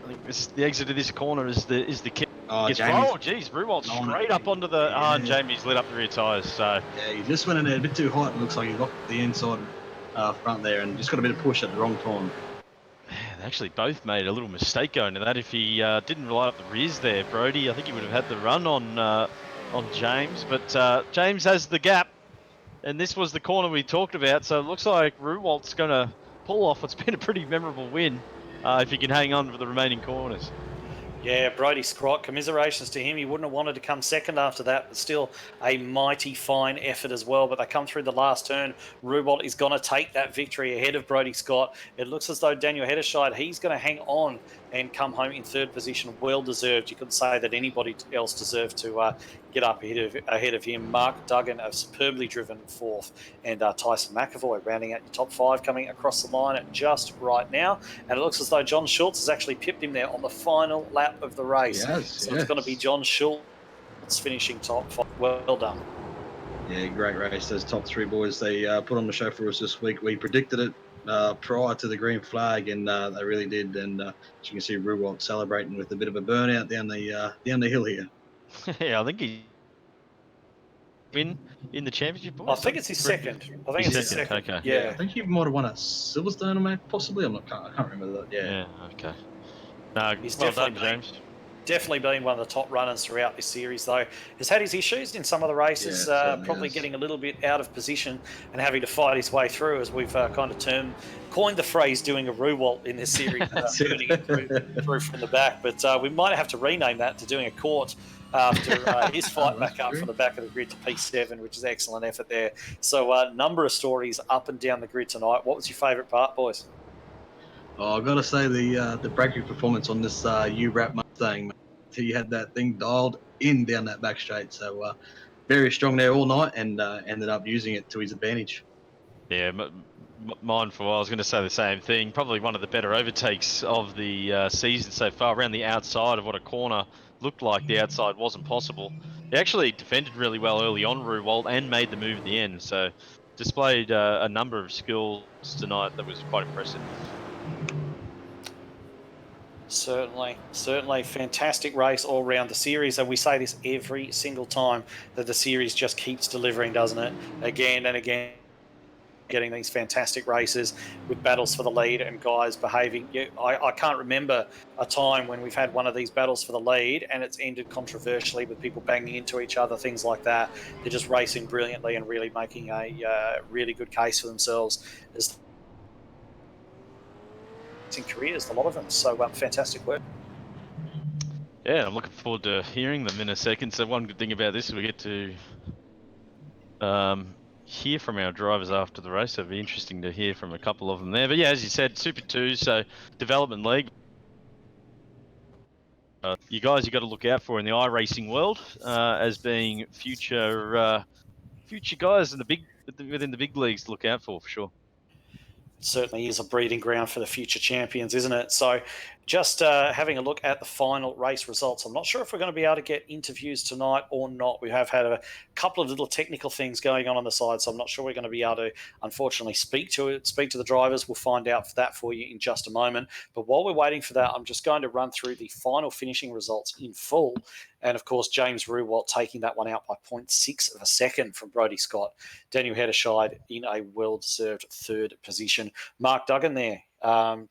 I think the exit of this corner is the kick. Oh, geez, Rewalt straight up onto the. Yeah. And Jamie's lit up the rear tyres. So yeah, he just went in there a bit too hot. It looks like he locked the inside front there, and just got a bit of push at the wrong time. They actually both made a little mistake going to that. If he didn't light up the rears there, Brodie, I think he would have had the run on James. But James has the gap, and this was the corner we talked about. So it looks like Rewalt's going to pull off what's been a pretty memorable win if he can hang on for the remaining corners. Yeah, Brody Scott, commiserations to him. He wouldn't have wanted to come second after that, but still a mighty fine effort as well. But they come through the last turn. Ruwalt is going to take that victory ahead of Brody Scott. It looks as though Daniel Hederscheid, he's going to hang on and come home in third position. Well deserved. You couldn't say that anybody else deserved to get up ahead of him. Mark Duggan, a superbly driven fourth, and Tyson McAvoy rounding out your top five, coming across the line just right now. And it looks as though John Schultz has actually pipped him there on the final lap of the race. Yes, So it's going to be John Schultz finishing top five. Well done. Yeah, great race. Those top three boys, they put on the show for us this week. We predicted it prior to the green flag, and they really did. And as you can see, Ruwalt celebrating with a bit of a burnout down the hill here. Yeah, I think he win in the championship, I boys. think it's his second. I think His it's his second, second. okay. Yeah. I think he might have won at Silverstone or Mac, possibly. I can't remember that. Yeah. Yeah, okay. No, He's well done, definitely James. Definitely been one of the top runners throughout this series, though. Has had his issues in some of the races, probably getting a little bit out of position and having to fight his way through, as we've kind of coined the phrase doing a Ruwalt in this series, turning it through from the back. But we might have to rename that to doing a court after his fight back up from the back of the grid to P7, which is excellent effort there. So a number of stories up and down the grid tonight. What was your favourite part, boys? Oh, I've got to say the braking performance on this U-Wrap Mustang, he had that thing dialed in down that back straight. So very strong there all night, and ended up using it to his advantage. Yeah, mine for a while. I was going to say the same thing. Probably one of the better overtakes of the season so far, around the outside of what a corner looked like. The outside wasn't possible. He actually defended really well early on, Ruwalt, and made the move at the end. So displayed a number of skills tonight that was quite impressive. Certainly, fantastic race all round the series, and we say this every single time that the series just keeps delivering, doesn't it? Again and again, getting these fantastic races with battles for the lead and guys behaving. I can't remember a time when we've had one of these battles for the lead and it's ended controversially with people banging into each other, things like that. They're just racing brilliantly and really making a really good case for themselves as in careers, a lot of them. So fantastic work. Yeah, I'm looking forward to hearing them in a second. So one good thing about this is we get to hear from our drivers after the race. So it'll be interesting to hear from a couple of them there. But yeah, as you said, Super 2, so development league. You guys you got to look out for in the iRacing world as being future guys in within the big leagues to look out for sure. Certainly is a breeding ground for the future champions, isn't it? So just having a look at the final race results. I'm not sure if we're going to be able to get interviews tonight or not. We have had a couple of little technical things going on the side, so I'm not sure we're going to be able to, unfortunately, speak to the drivers. We'll find out that for you in just a moment. But while we're waiting for that, I'm just going to run through the final finishing results in full. And of course, James Ruwalt taking that one out by 0.6 of a second from Brody Scott. Daniel Hederscheid in a well-deserved third position. Mark Duggan there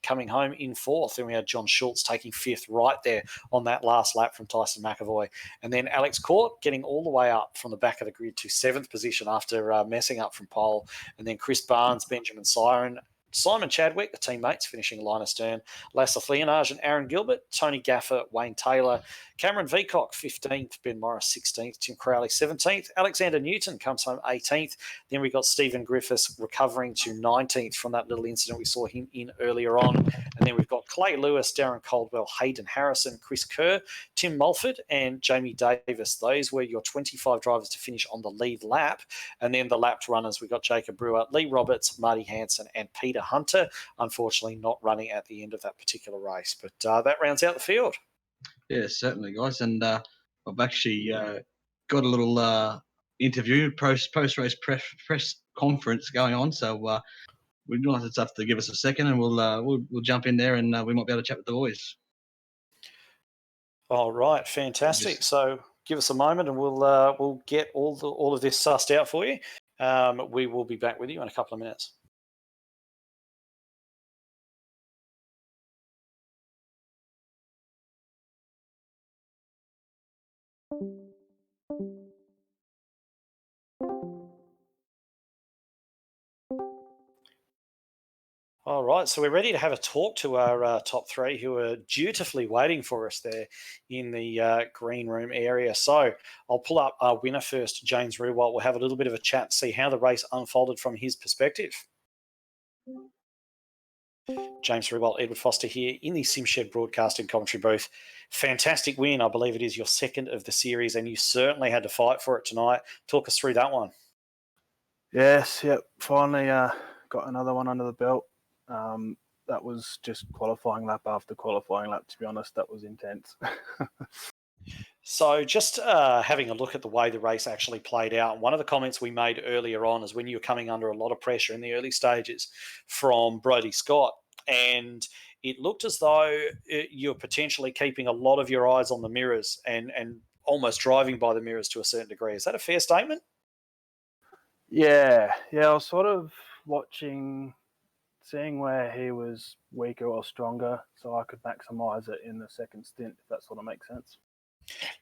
coming home in fourth. Then we had John Schultz taking fifth right there on that last lap from Tyson McAvoy. And then Alex Court getting all the way up from the back of the grid to seventh position after messing up from pole. And then Chris Barnes, Benjamin Siren, Simon Chadwick, the teammates, finishing line astern. Lasse Flienage and Aaron Gilbert, Tony Gaffer, Wayne Taylor, Cameron Veacock, 15th, Ben Morris, 16th, Tim Crowley, 17th, Alexander Newton comes home 18th. Then we got Stephen Griffiths recovering to 19th from that little incident we saw him in earlier on. And then we've got Clay Lewis, Darren Caldwell, Hayden Harrison, Chris Kerr, Tim Mulford, and Jamie Davis. Those were your 25 drivers to finish on the lead lap. And then the lapped runners, we got Jacob Brewer, Lee Roberts, Marty Hanson, and Peter Hunter, unfortunately not running at the end of that particular race. But that rounds out the field. Yeah, certainly, guys. And I've actually got a little interview, post-race press conference going on. So we'd like to have to give us a second, and we'll jump in there, and we might be able to chat with the boys. All right, fantastic. So give us a moment, and we'll get all of this sussed out for you. We will be back with you in a couple of minutes. All right, so we're ready to have a talk to our top three who are dutifully waiting for us there in the green room area. So I'll pull up our winner first, James Rewalt. We'll have a little bit of a chat, see how the race unfolded from his perspective. James Rewalt, Edward Foster here in the SimShed Broadcasting Commentary booth. Fantastic win. I believe it is your second of the series, and you certainly had to fight for it tonight. Talk us through that one. Yes, yep. Finally got another one under the belt. That was just qualifying lap after qualifying lap, to be honest. That was intense. So just having a look at the way the race actually played out, one of the comments we made earlier on is when you were coming under a lot of pressure in the early stages from Brodie Scott, and it looked as though you're potentially keeping a lot of your eyes on the mirrors and almost driving by the mirrors to a certain degree. Is that a fair statement? Yeah, I was sort of watching, seeing where he was weaker or stronger so I could maximise it in the second stint, if that sort of makes sense.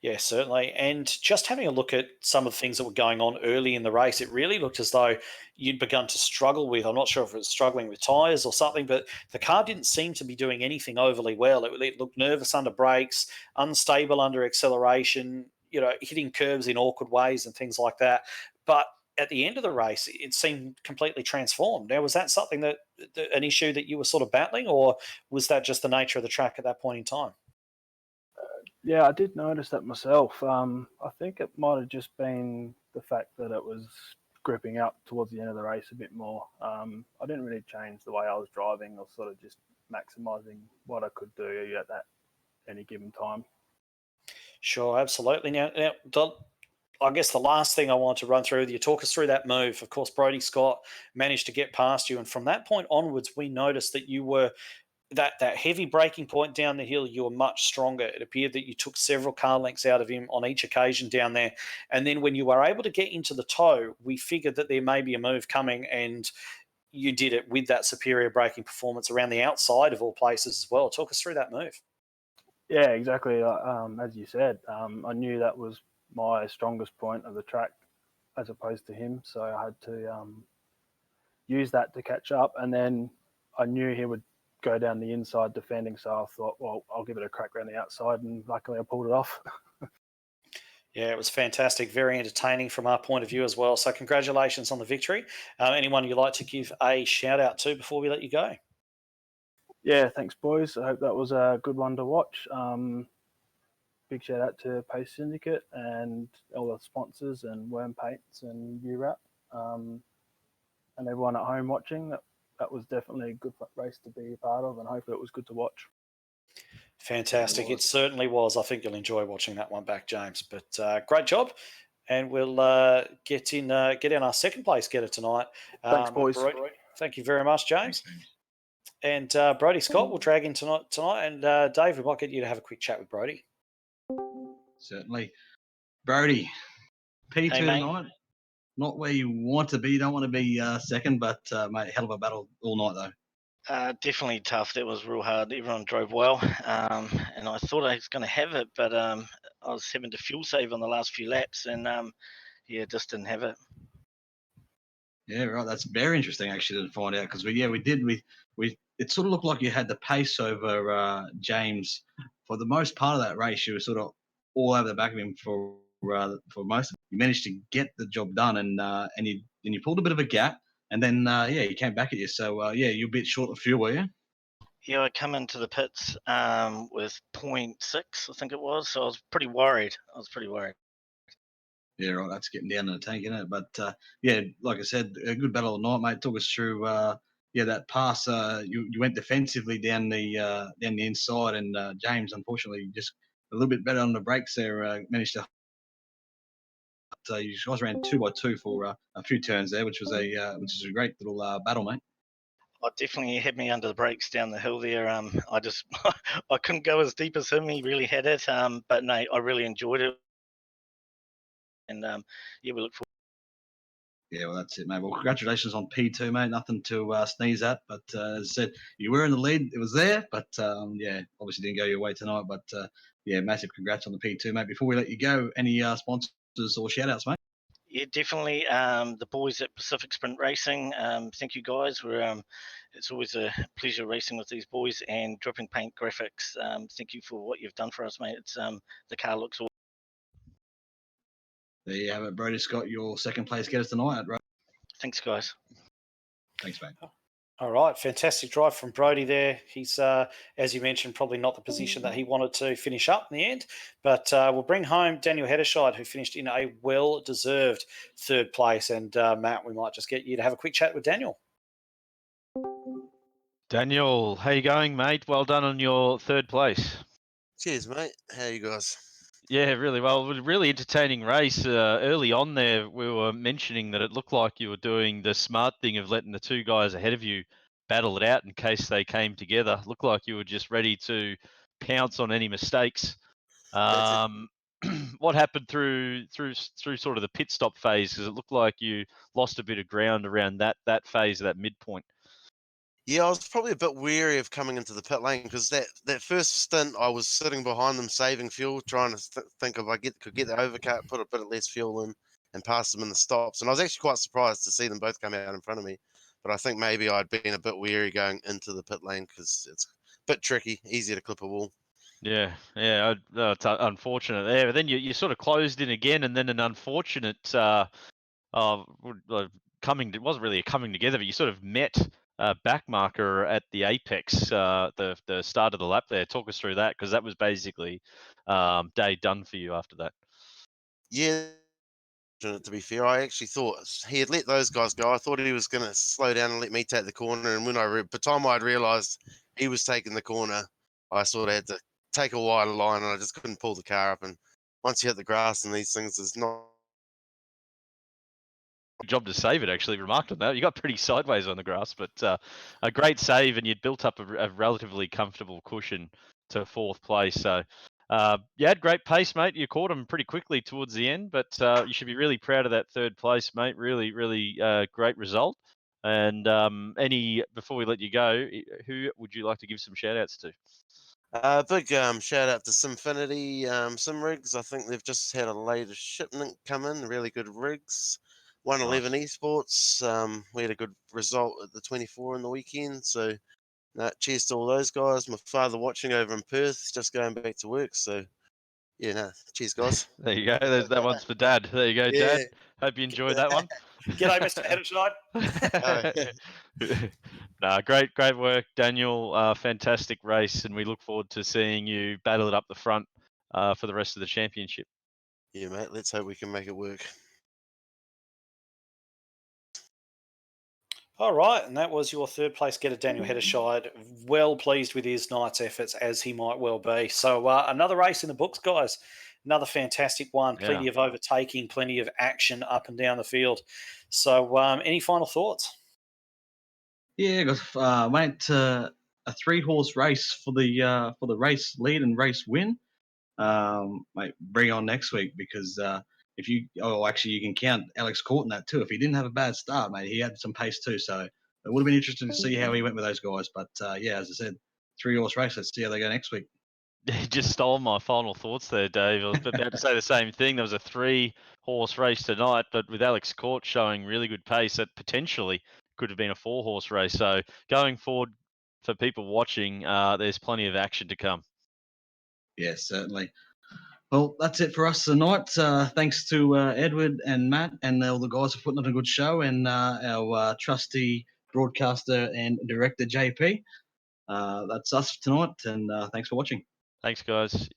Yeah, certainly. And just having a look at some of the things that were going on early in the race, it really looked as though you'd begun to struggle with, I'm not sure if it was struggling with tyres or something, but the car didn't seem to be doing anything overly well. It looked nervous under brakes, unstable under acceleration, hitting curves in awkward ways and things like that. But at the end of the race, it seemed completely transformed. Now, was that something an issue that you were sort of battling, or was that just the nature of the track at that point in time? Yeah, I did notice that myself. I think it might have just been the fact that it was gripping up towards the end of the race a bit more. I didn't really change the way I was driving. I was sort of just maximising what I could do at that any given time. Sure, absolutely. Now I guess the last thing I want to run through with you, talk us through that move. Of course, Brodie Scott managed to get past you, and from that point onwards, we noticed that you were that heavy braking point down the hill, you were much stronger. It appeared that you took several car lengths out of him on each occasion down there. And then when you were able to get into the toe, we figured that there may be a move coming, and you did it with that superior braking performance around the outside of all places as well. Talk us through that move. Yeah, exactly. As you said, I knew that was my strongest point of the track as opposed to him. So I had to use that to catch up. And then I knew he would go down the inside defending. So I thought, well, I'll give it a crack around the outside. And luckily I pulled it off. Yeah, it was fantastic. Very entertaining from our point of view as well. So congratulations on the victory. Anyone you'd like to give a shout out to before we let you go? Yeah, thanks, boys. I hope that was a good one to watch. Big shout out to Pace Syndicate and all the sponsors and Worm Paints and URAP and everyone at home watching. That was definitely a good race to be a part of, and hopefully it was good to watch. Fantastic. It certainly was. I think you'll enjoy watching that one back, James. But great job. And we'll get in our second place getter tonight. Thanks, boys. Thank you very much, James. And Brodie Scott will drag in tonight. And Dave, we might get you to have a quick chat with Brodie. Certainly. Brodie, P2 Hey, tonight. Not where you want to be. You don't want to be second, but, mate, hell of a battle all night, though. Definitely tough. That was real hard. Everyone drove well, and I thought I was going to have it, but I was having to fuel save on the last few laps, and just didn't have it. Yeah, right. That's very interesting, actually, to find out because we did. It sort of looked like you had the pace over James for the most part of that race. You were sort of all over the back of him for most. You managed to get the job done, and you pulled a bit of a gap, and then he came back at you. So you're a bit short of fuel, were you? Yeah, I come into the pits with 0.6, I think it was. So I was pretty worried. Yeah, right. That's getting down in the tank, isn't it? But like I said, a good battle tonight, mate. Took us through that pass. You went defensively down the inside, and James, unfortunately, just a little bit better on the brakes there. Managed to. You guys ran 2x2 for a few turns there, which was a great little battle, mate. I definitely had me under the brakes down the hill there. I just I couldn't go as deep as him. He really had it. But no, I really enjoyed it. And we look forward. Yeah, well, that's it, mate. Well, congratulations on P2, mate. Nothing to sneeze at. But as I said, you were in the lead. It was there. But, obviously didn't go your way tonight. But, massive congrats on the P2, mate. Before we let you go, any sponsors or shout-outs, mate? Yeah, definitely. The boys at Pacific Sprint Racing, thank you guys. It's always a pleasure racing with these boys. And Dripping Paint Graphics, thank you for what you've done for us, mate. It's the car looks awesome. There you have it, Brody Scott, your second place getter tonight, right? Thanks, guys. Thanks, mate. All right, fantastic drive from Brody there. He's, as you mentioned, probably not the position that he wanted to finish up in the end, but we'll bring home Daniel Hedderscheid, who finished in a well-deserved third place. And Matt, we might just get you to have a quick chat with Daniel. Daniel, how you going, mate? Well done on your third place. Cheers, mate. How you guys? Yeah, really well. It was a really entertaining race. Early on there, we were mentioning that it looked like you were doing the smart thing of letting the two guys ahead of you battle it out in case they came together. Looked like you were just ready to pounce on any mistakes. That's What happened through sort of the pit stop phase? Because it looked like you lost a bit of ground around that phase, that midpoint. Yeah, I was probably a bit weary of coming into the pit lane because that first stint I was sitting behind them saving fuel, trying to think if I could get the overcut, put a bit of less fuel in, and pass them in the stops. And I was actually quite surprised to see them both come out in front of me. But I think maybe I'd been a bit weary going into the pit lane because it's a bit tricky, easier to clip a wall. Yeah, it's unfortunate there. But then you sort of closed in again, and then an unfortunate coming. It wasn't really a coming together, but you sort of met back marker at the apex, the start of the lap there. Talk us through that, because that was basically day done for you after that. Yeah, to be fair, I actually thought he had let those guys go. I thought he was going to slow down and let me take the corner. And when by the time I'd realised he was taking the corner, I sort of had to take a wider line, and I just couldn't pull the car up. And once you hit the grass and these things, there's not. Good job to save it, actually. Remarked on that. You got pretty sideways on the grass, but a great save, and you'd built up a relatively comfortable cushion to fourth place. So you had great pace, mate. You caught them pretty quickly towards the end, but you should be really proud of that third place, mate. Really, really great result. And before we let you go, who would you like to give some shout outs to? Big shout out to Simfinity Sim Rigs. I think they've just had a latest shipment come in. Really good rigs. 111 Esports. We had a good result at the 24 in the weekend. So cheers to all those guys. My father watching over in Perth, just going back to work. So yeah, cheers guys. There you go. There's that one's for Dad. There you go, Yeah. Dad. Hope you enjoyed that one. G'day, Mr. Hedderscheid. Nah, great work, Daniel. Fantastic race, and we look forward to seeing you battle it up the front for the rest of the championship. Yeah, mate. Let's hope we can make it work. All right, and that was your third place getter, Daniel Hedderscheid. Well pleased with his night's efforts, as he might well be. So another race in the books, guys. Another fantastic one. Plenty of overtaking, plenty of action up and down the field. So any final thoughts? Yeah, went a 3-horse race for the race lead and race win. Mate, bring on next week because if you actually you can count Alex Court in that too. If he didn't have a bad start, mate, he had some pace too. So it would have been interesting to see how he went with those guys. But yeah, as I said, 3-horse race. Let's see how they go next week. You just stole my final thoughts there, Dave. I was about to say the same thing. There was a 3-horse race tonight, but with Alex Court showing really good pace, that potentially could have been a 4-horse race. So going forward, for people watching, there's plenty of action to come. Yes, certainly. Well, that's it for us tonight. Thanks to Edward and Matt and all the guys for putting on a good show, and our trusty broadcaster and director, JP. That's us tonight, and thanks for watching. Thanks, guys.